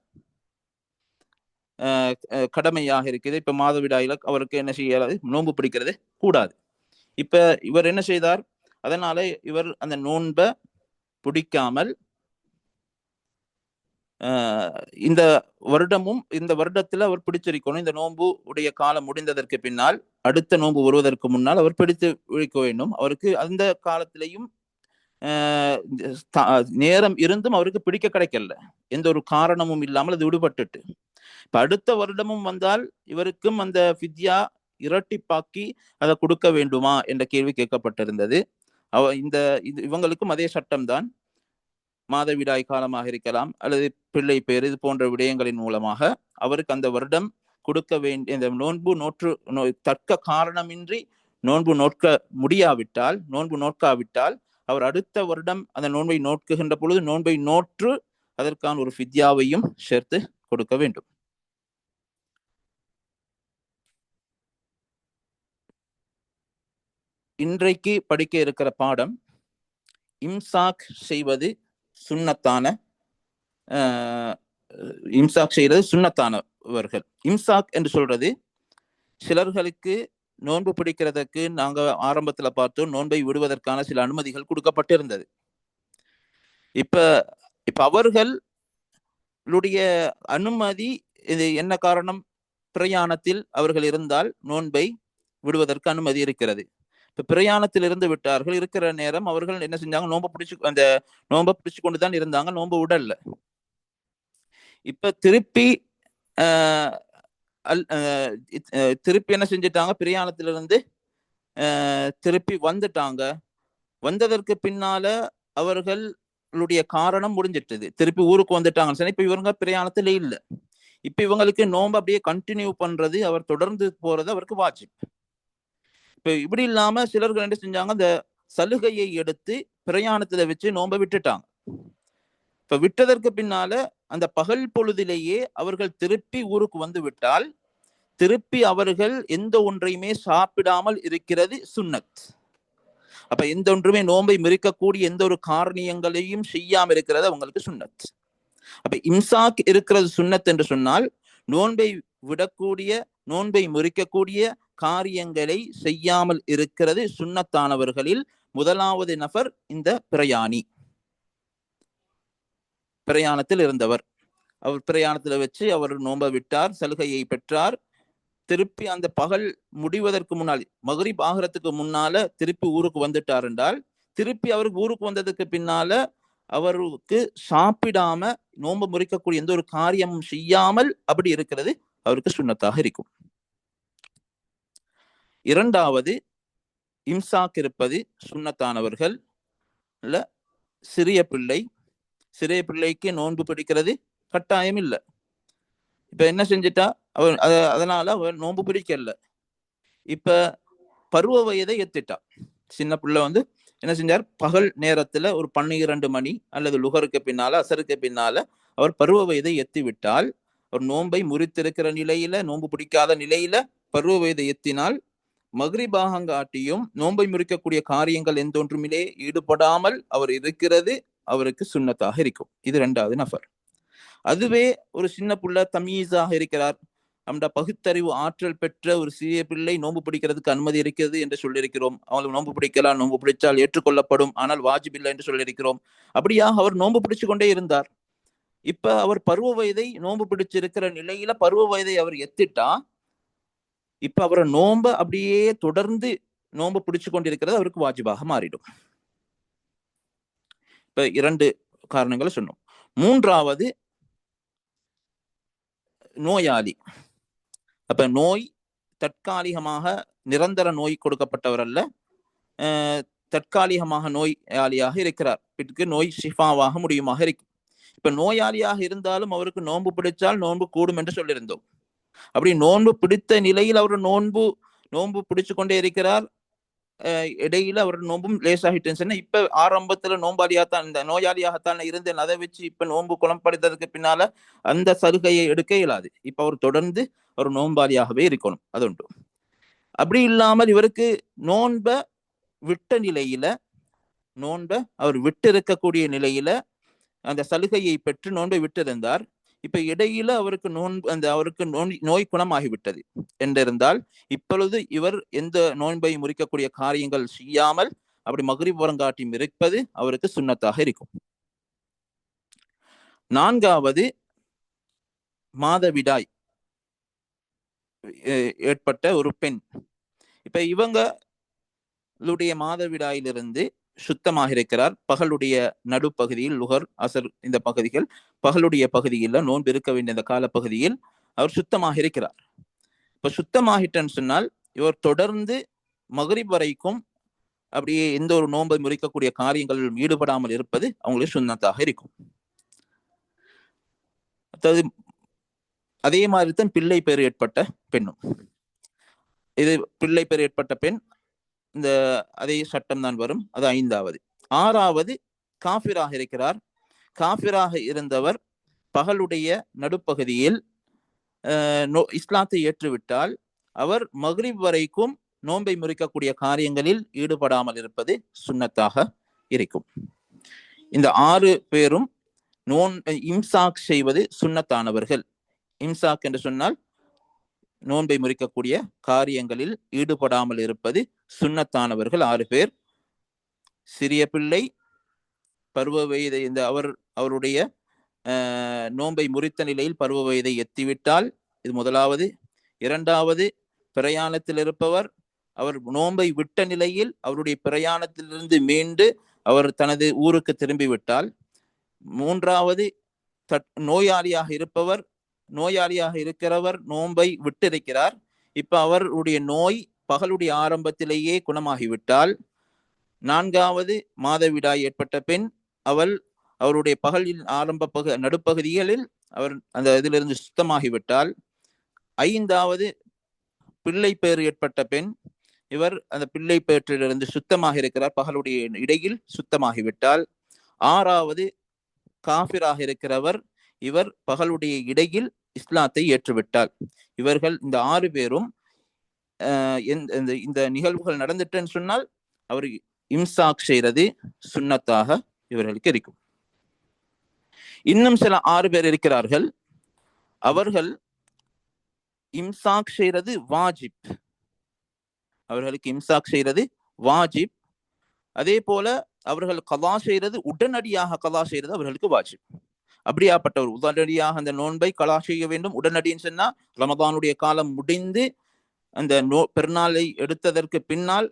கடமையாக இருக்குது. இப்ப மாதவிடாயில அவருக்கு என்ன செய்யாது? நோன்பு பிடிக்கிறது கூடாது. இப்ப இவர் என்ன செய்தார்? அதனால இவர் அந்த நோன்பை பிடிக்காமல் இந்த வருடத்துல அவர் பிடிச்சிருக்கணும். இந்த நோன்பு உடைய காலம் முடிந்ததற்கு பின்னால் அடுத்த நோன்பு வருவதற்கு முன்னால் அவர் பிடித்து விழிக்க வேண்டும். அவருக்கு அந்த காலத்திலையும் நேரம் இருந்தும் அவருக்கு பிடிக்க கிடைக்கல. எந்த ஒரு காரணமும் இல்லாமல் அது விடுபட்டுட்டு இப்ப அடுத்த வருடமும் வந்தால் இவருக்கும் அந்த ஃபித்யா இரட்டிப்பாக்கி அதை கொடுக்க வேண்டுமா என்ற கேள்வி கேட்கப்பட்டிருந்தது. இவங்களுக்கும் அதே சட்டம்தான். மாதவிடாய் காலமாக இருக்கலாம் அல்லது பிள்ளை பேர் இது போன்ற விடயங்களின் மூலமாக அவருக்கு அந்த வருடம் கொடுக்க வேண்டிய இந்த நோன்பு தக்க காரணமின்றி நோன்பு நோட்காவிட்டால் அவர் அடுத்த வருடம் அந்த நோன்பை நோக்குகின்ற பொழுது நோன்பை நோற்று அதற்கான ஒரு ஃபித்யாவையும் சேர்த்து கொடுக்க வேண்டும். இன்றைக்கு படிக்க இருக்கிற பாடம் இம்சாக் செய்வது சுன்னத்தான இம்சாக் செய்வது சுன்னத்தானவர்கள். இம்சாக் என்று சொல்றது சிலர்களுக்கு நோன்பு பிடிக்கிறதுக்கு நாங்க ஆரம்பத்துல பார்த்தோம், நோன்பை விடுவதற்கான சில அனுமதிகள் கொடுக்கப்பட்டிருந்தது. இப்ப அவர்களுடைய அனுமதி இது என்ன காரணம்? பிரயாணத்தில் அவர்கள் இருந்தால் நோன்பை விடுவதற்கு அனுமதி இருக்கிறது. இப்ப பிரயாணத்தில் இருந்து விட்டார்கள். இருக்கிற நேரம் அவர்கள் என்ன செஞ்சாங்க? நோன்பை பிடிச்சு கொண்டுதான் இருந்தாங்க, நோன்பு விடல. இப்ப திருப்பி என்ன செஞ்சிட்டாங்க? பிரயாணத்திலிருந்து திருப்பி வந்துட்டாங்க. வந்ததற்கு பின்னால அவர்களுடைய காரணம் முடிஞ்சிட்டது, திருப்பி ஊருக்கு வந்துட்டாங்க. சரி, இப்ப இவங்க பிரயாணத்துல இல்லை. இப்ப இவங்களுக்கு நோன்பு அப்படியே கண்டினியூ பண்றது, அவர் தொடர்ந்து போறது அவருக்கு வாஜிப். இப்ப இப்படி இல்லாம சிலர்கள் என்ன செஞ்சாங்க? அந்த சலுகையை எடுத்து பிரயாணத்துல வச்சு நோன்பை விட்டுட்டாங்க. இப்ப விட்டதற்கு பின்னால அந்த பகல் பொழுதிலேயே அவர்கள் திருப்பி ஊருக்கு வந்து விட்டால் திருப்பி அவர்கள் எந்த ஒன்றையுமே சாப்பிடாமல் இருக்கிறது சுன்னத். அப்ப எந்த ஒன்றுமே நோன்பை முறிக்கக்கூடிய எந்த ஒரு காரணியங்களையும் செய்யாம இருக்கிறது அவங்களுக்கு சுன்னத். அப்ப இம்சாக் இருக்கிறது சுன்னத் என்று சொன்னால் நோன்பை விடக்கூடிய நோன்பை முறிக்கக்கூடிய காரியங்களை செய்யாமல் இருக்கிறது சுன்னத்தானவர்களில் முதலாவது நபர் இந்த பிரயாணத்தில் இருந்தவர். அவர் பிரயாணத்துல வச்சு அவர் நோன்பை விட்டார், சலுகையை பெற்றார். திருப்பி அந்த பகல் முடிவதற்கு முன்னால் மகரிப் ஆகிறதுக்கு முன்னால திருப்பி ஊருக்கு வந்துட்டார் என்றால் திருப்பி அவருக்கு ஊருக்கு வந்ததுக்கு பின்னால அவருக்கு சாப்பிடாம நோன்பு முறிக்கக்கூடிய எந்த ஒரு காரியமும் செய்யாமல் அப்படி இருக்கிறது அவருக்கு சுன்னத்தாக இருக்கும். இரண்டாவது இம்சாக் இருப்பது சுன்னத்தானவர்கள் சிறிய பிள்ளைக்கு நோன்பு பிடிக்கிறது கட்டாயம் இல்லை. இப்ப என்ன செஞ்சிட்டா அவர் அதனால அவர் நோன்பு பிடிக்கல. இப்ப பருவ வயதை எத்திட்டா. சின்ன பிள்ளை என்ன செஞ்சார், பகல் நேரத்துல ஒரு 12 மணி அல்லது லுகருக்கு பின்னால அசருக்கு பின்னால அவர் பருவ வயதை எத்தி விட்டால் அவர் நோன்பை முறித்திருக்கிற நிலையில நோன்பு பிடிக்காத நிலையில பருவ வயதை எத்தினால் மக்ரிபாகங்காட்டியும் நோன்பை முறிக்கக்கூடிய காரியங்கள் எந்த ஒன்றுமிலே ஈடுபடாமல் அவர் இருக்கிறது அவருக்கு சுன்னத்தாக இருக்கும். இது இரண்டாவது நபர். அதுவே ஒரு சின்ன புள்ள தமீஸாக இருக்கிறார், அந்த பகுத்தறிவு ஆற்றல் பெற்ற ஒரு சிறிய பிள்ளை நோன்பு பிடிக்கிறதுக்கு அனுமதி இருக்கிறது என்று சொல்லியிருக்கிறோம். அவங்களுக்கு நோன்பு பிடிக்கலாம், நோன்பு பிடிச்சால் ஏற்றுக்கொள்ளப்படும், ஆனால் வாஜிப் இல்லை என்று சொல்லியிருக்கிறோம். அப்படியாக அவர் நோன்பு பிடிச்சு கொண்டே இருந்தார். இப்ப அவர் பருவ வயதை நோன்பு பிடிச்சிருக்கிற நிலையில பருவ வயதை அவர் எத்திட்டா இப்ப அவரை நோன்பை அப்படியே தொடர்ந்து நோன்பு பிடிச்சு கொண்டிருக்கிறது அவருக்கு வாஜிபாக மாறிடும். இப்ப 2 காரணங்களை சொன்னோம். மூன்றாவது நோயாளி. அப்ப நோய் தற்காலிகமாக நிரந்தர நோய் கொடுக்கப்பட்டவர் அல்ல, தற்காலிகமாக நோயாளியாக இருக்கிறார். பிறகு நோய் ஷிஃபாவாக முடியுமாக இருக்கு. இப்ப நோயாளியாக இருந்தாலும் அவருக்கு நோன்பு பிடிச்சால் நோன்பு கூடும் என்று சொல்லியிருந்தோம். அப்படி நோன்பு பிடித்த நிலையில் அவர் நோன்பு பிடிச்சு கொண்டே இருக்கிறார். இடையில அவர் நோன்பும் லேசாகிட்டு. இப்ப ஆரம்பத்துல நோம்பாளியாத்தான் இந்த நோயாளியாகத்தான் இருந்தேன், அதை வச்சு இப்ப நோன்பு குளம்படுத்ததுக்கு பின்னால அந்த சலுகையை எடுக்க இயலாது. இப்ப அவர் தொடர்ந்து ஒரு நோம்பாளியாகவே இருக்கணும். அது உண்டு. அப்படி இல்லாமல் இவருக்கு நோன்ப விட்ட நிலையில அவர் விட்டு இருக்கக்கூடிய நிலையில அந்த சலுகையை பெற்று நோன்பை விட்டிருந்தார். இப்ப இடையில அவருக்கு நோய் குணமாகிவிட்டது என்றிருந்தால் இப்பொழுது இவர் எந்த நோன்பை முறிக்கக்கூடிய காரியங்கள் செய்யாமல் அப்படி மக்ரிப் வரங்காட்டி இருப்பது அவருக்கு சுன்னத்தாக இருக்கும். நான்காவது மாதவிடாய் ஏற்பட்ட ஒரு பெண். இப்ப இவங்களுடைய மாதவிடாயிலிருந்து சுத்தமாக இருக்கிறார். பகலுடைய நடுப்பகுதியில் லுகர் அசர் இந்த பகுதிகள் பகலுடைய பகுதியில் நோன்பு இருக்க வேண்டிய இந்த காலப்பகுதியில் அவர் சுத்தமாக இருக்கிறார். இப்ப சுத்தமாகிட்டன்னு சொன்னால் இவர் தொடர்ந்து மக்ரிப் வரைக்கும் அப்படியே எந்த ஒரு நோன்பை முறிக்கக்கூடிய காரியங்களிலும் ஈடுபடாமல் இருப்பது அவங்களுக்கு சுன்னத்தாக இருக்கும். அதாவது அதே மாதிரி தான் பிள்ளை பேர் ஏற்பட்ட பெண்ணும். இது பிள்ளை பேர் ஏற்பட்ட பெண் இந்த அதே சட்டம் தான் வரும். அது 5வது. 6வது காஃபிராக இருக்கிறார். காஃபிராக இருந்தவர் பகலுடைய நடுப்பகுதியில் இஸ்லாத்தை ஏற்றுவிட்டால் அவர் மக்ரிப் வரைக்கும் நோன்பை முறிக்கக்கூடிய காரியங்களில் ஈடுபடாமல் இருப்பது சுன்னத்தாக இருக்கும். இந்த 6 பேரும் இம்சாக் செய்வது சுன்னத்தானவர்கள். இம்சாக் என்று சொன்னால் நோன்பை முறிக்கக்கூடிய காரியங்களில் ஈடுபடாமல் இருப்பது சுன்னத்தானவர்கள் 6 பேர். சிறிய பிள்ளை பருவ வயதை அவருடைய நோன்பை முறித்த நிலையில் பருவ வயதை எத்திவிட்டால் இது முதலாவது. 2வது பிரயாணத்தில் இருப்பவர் அவர் நோன்பை விட்ட நிலையில் அவருடைய பிரயாணத்திலிருந்து மீண்டு அவர் தனது ஊருக்கு திரும்பிவிட்டால். 3வது நோயாளியாக இருக்கிறவர் நோன்பை விட்டிருக்கிறார். இப்ப அவருடைய நோய் பகலுடைய ஆரம்பத்திலேயே குணமாகிவிட்டால். 4வது மாதவிடாய் ஏற்பட்ட பெண் அவருடைய பகலின் நடுப்பகுதிகளில் அவர் அந்த இதிலிருந்து சுத்தமாகிவிட்டால். 5வது பிள்ளை பேர் ஏற்பட்ட பெண் இவர் அந்த பிள்ளை பேற்றிலிருந்து சுத்தமாக இருக்கிறார், பகலுடைய இடையில் சுத்தமாகிவிட்டால். ஆறாவது காஃபிராக இருக்கிறவர், இவர் பகலுடைய இடையில் இஸ்லாத்தை ஏற்றுவிட்டால். இவர்கள் இந்த 6 பேரும் இந்த நிகழ்வுகள் நடந்துட்டுன்னு சொன்னால் அவர் இம்சாக் செய்யறது சுன்னத்தாக இவர்களுக்கு இருக்கும். இன்னும் சில 6 பேர் இருக்கிறார்கள், அவர்கள் இம்சாக் செய்யறது வாஜிப், அவர்களுக்கு இம்சாக் செய்யறது வாஜிப். அதே போல அவர்கள் கலா செய்யறது, உடனடியாக கலா செய்யறது அவர்களுக்கு வாஜிப். அப்படியாப்பட்டவர் உடனடியாக அந்த நோன்பை கலா செய்ய வேண்டும். உடனடின்னு சொன்னா ரமதானுடைய காலம் முடிந்து அந்த பெருநாளை எடுத்ததற்கு பின்னால்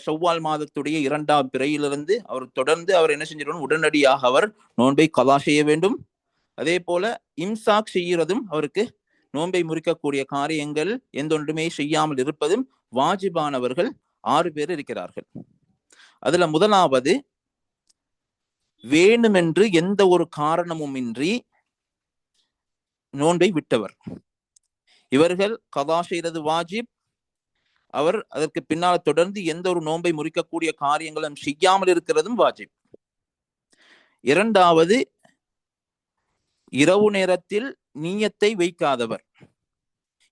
ஷவ்வால் மாதத்துடைய 2ஆம் பிறையிலிருந்து அவர் தொடர்ந்து அவர் என்ன செஞ்சிடணும், உடனடியாக அவர் நோன்பை கலா செய்ய வேண்டும். அதே போல இம்சாக் செய்யறதும், அவருக்கு நோன்பை முறிக்கக்கூடிய காரியங்கள் எந்த ஒன்றுமே செய்யாமல் இருப்பதும் வாஜிபானவர்கள் 6 பேர் இருக்கிறார்கள். அதுல முதலாவது, வேண்டுமென்று எந்த ஒரு காரணமும் இன்றி நோன்பை விட்டவர். இவர்கள் கதா செய்யறது வாஜிப், அவர் அதற்கு பின்னால் தொடர்ந்து எந்த ஒரு நோன்பை முறிக்கக்கூடிய காரியங்களும் செய்யாமல் இருக்கிறதும் வாஜிப். இரண்டாவது, இரவு நேரத்தில் நீயத்தை வைக்காதவர்.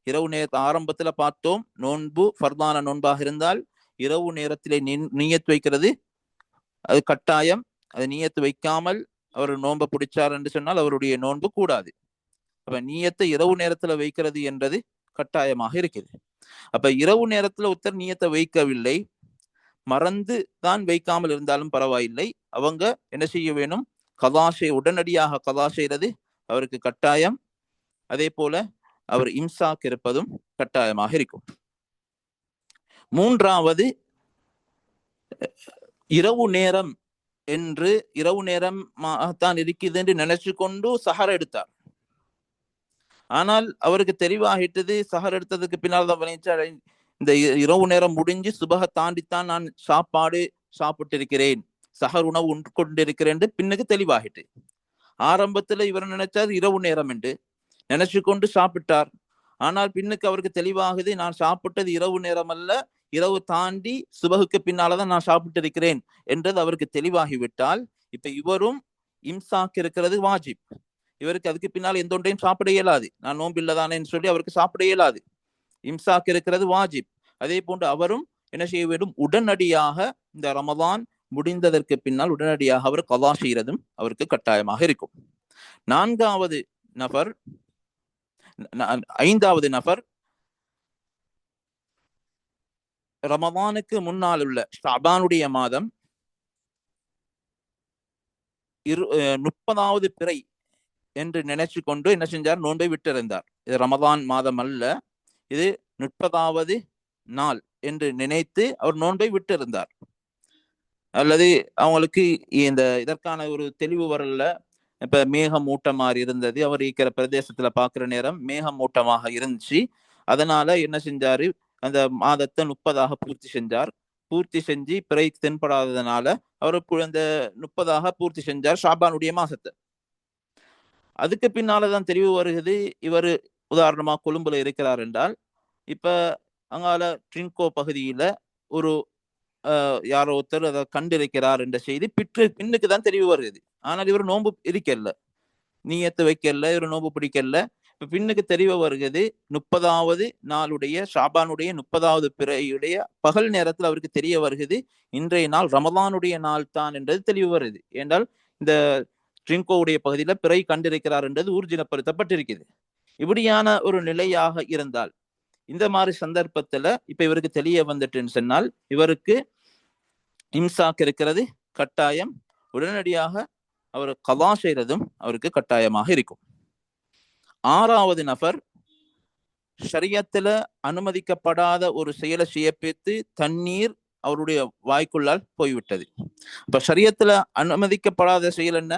இரவு நேர ஆரம்பத்துல பார்த்தோம், நோன்பு ஃபர்தான நோன்பாக இருந்தால் இரவு நேரத்திலே நீயத் வைக்கிறது அது கட்டாயம். அது நீயத்து வைக்காமல் அவர் நோன்பை பிடிச்சார் என்று சொன்னால் அவருடைய நோன்பு கூடாது. அப்ப நீயத்தை இரவு நேரத்துல வைக்கிறது என்றது கட்டாயமாக இருக்குது. அப்ப இரவு நேரத்துல ஒருத்தர் நீயத்தை வைக்கவில்லை, மறந்து தான் வைக்காமல் இருந்தாலும் பரவாயில்லை, அவங்க என்ன செய்ய வேணும், கதாசை உடனடியாக கதா செய்யறது அவருக்கு கட்டாயம். அதே போல அவர் இம்சாக் இருப்பதும் கட்டாயமாக இருக்கும். மூன்றாவது, இரவு நேரம் என்று இரவு நேரம் தான் இருக்குது என்று நினைச்சு கொண்டு சஹர் எடுத்தார். ஆனால் அவருக்கு தெளிவாகிட்டது, சஹர் எடுத்ததுக்கு பின்னால் தான் இந்த இரவு நேரம் முடிஞ்சு சுபக தாண்டித்தான் நான் சாப்பாடு சாப்பிட்டிருக்கிறேன், சஹர் உணவு உண்டு கொண்டிருக்கிறேன் பின்னுக்கு தெளிவாகிட்டு. ஆரம்பத்துல இவர் நினைச்சார் இரவு நேரம் என்று நினைச்சு கொண்டு சாப்பிட்டார். ஆனால் பின்னுக்கு அவருக்கு தெளிவாகுது, நான் சாப்பிட்டது இரவு நேரம் அல்ல, இரவு தாண்டி சுபகுக்கு பின்னாலதான் நான் சாப்பிட்டு இருக்கிறேன் என்றது அவருக்கு தெளிவாகிவிட்டால் இப்ப இவரும் இம்சாக் இருக்கிறது வாஜிப். இவருக்கு அதுக்கு பின்னால் எந்த ஒன்றையும் சாப்பிட இயலாது, நான் நோம்பில்லதானேன்னு சொல்லி அவருக்கு சாப்பிட இயலாது. இம்சாக் இருக்கிறது வாஜிப். அதே போன்று அவரும் என்ன செய்ய வேண்டும், உடனடியாக இந்த ரமதான் முடிந்ததற்கு பின்னால் உடனடியாக அவர் கலா செய்யறதும் அவருக்கு கட்டாயமாக இருக்கும். ஐந்தாவது நபர் ரமதானுக்கு முன்னால் உள்ள ஷஅபானுடைய மாதம் 30வது பிறை என்று நினைச்சு கொண்டு என்ன செஞ்சார், நோன்பை விட்டிருந்தார். இது ரமதான் மாதம் அல்ல, இது 30வது நாள் என்று நினைத்து அவர் நோன்பை விட்டிருந்தார். அல்லது அவங்களுக்கு இதற்கான ஒரு தெளிவு வரல, இப்ப மேகம் மூட்டமாக இருந்தது, அவர் இருக்கிற பிரதேசத்துல பாக்குற நேரம் மேகம் மூட்டமாக இருந்துச்சு, அதனால என்ன செஞ்சாரு, அந்த மாதத்தை 30ஆக பூர்த்தி செஞ்சார். பூர்த்தி செஞ்சு பிறை தென்படாததுனால அவர் அந்த 30ஆக பூர்த்தி செஞ்சார் ஷாபானுடைய மாசத்தை. அதுக்கு பின்னாலதான் தெளிவு வருகிறது, இவர் உதாரணமா கொழும்புல இருக்கிறார் என்றால், இப்ப அங்கால ட்ரிங்கோ பகுதியில ஒரு யாரோ ஒருத்தர் அதை கண்டிருக்கிறார் என்ற செய்தி பின்னுக்கு தான் தெளிவு வருகிறது. ஆனால் இவர் நோன்பு இருக்கல, நீயத்து வைக்கல, இவர் நோன்பு பிடிக்கல. இப்ப பின்னுக்கு தெளிவு வருகிறது, 30வது நாளுடைய ஷாபானுடைய 30வது பிறையுடைய பகல் நேரத்தில் அவருக்கு தெரிய வருகிறது, இன்றைய நாள் ரமதானுடைய நாள் தான் என்றது தெளிவு வருது. ஏனென்றால் இந்த ட்ரிங்கோவுடைய பகுதியில பிறை கண்டிருக்கிறார் என்றது ஊர்ஜினப்படுத்தப்பட்டிருக்குது. இப்படியான ஒரு நிலையாக இருந்தால் இந்த மாதிரி சந்தர்ப்பத்துல இப்ப இவருக்கு தெரிய வந்துட்டுன்னு சொன்னால் இவருக்கு இம்சாக் இருக்கிறது கட்டாயம், உடனடியாக அவர் கலா செய்யறதும் அவருக்கு கட்டாயமாக இருக்கும். 6வது நபர் ஷரியத்துல அனுமதிக்கப்படாத ஒரு செயலை செய்யப்பேத்து தண்ணீர் அவருடைய வாய்க்குள்ளால் போய்விட்டது. இப்ப ஷரியத்துல அனுமதிக்கப்படாத செயல் என்ன,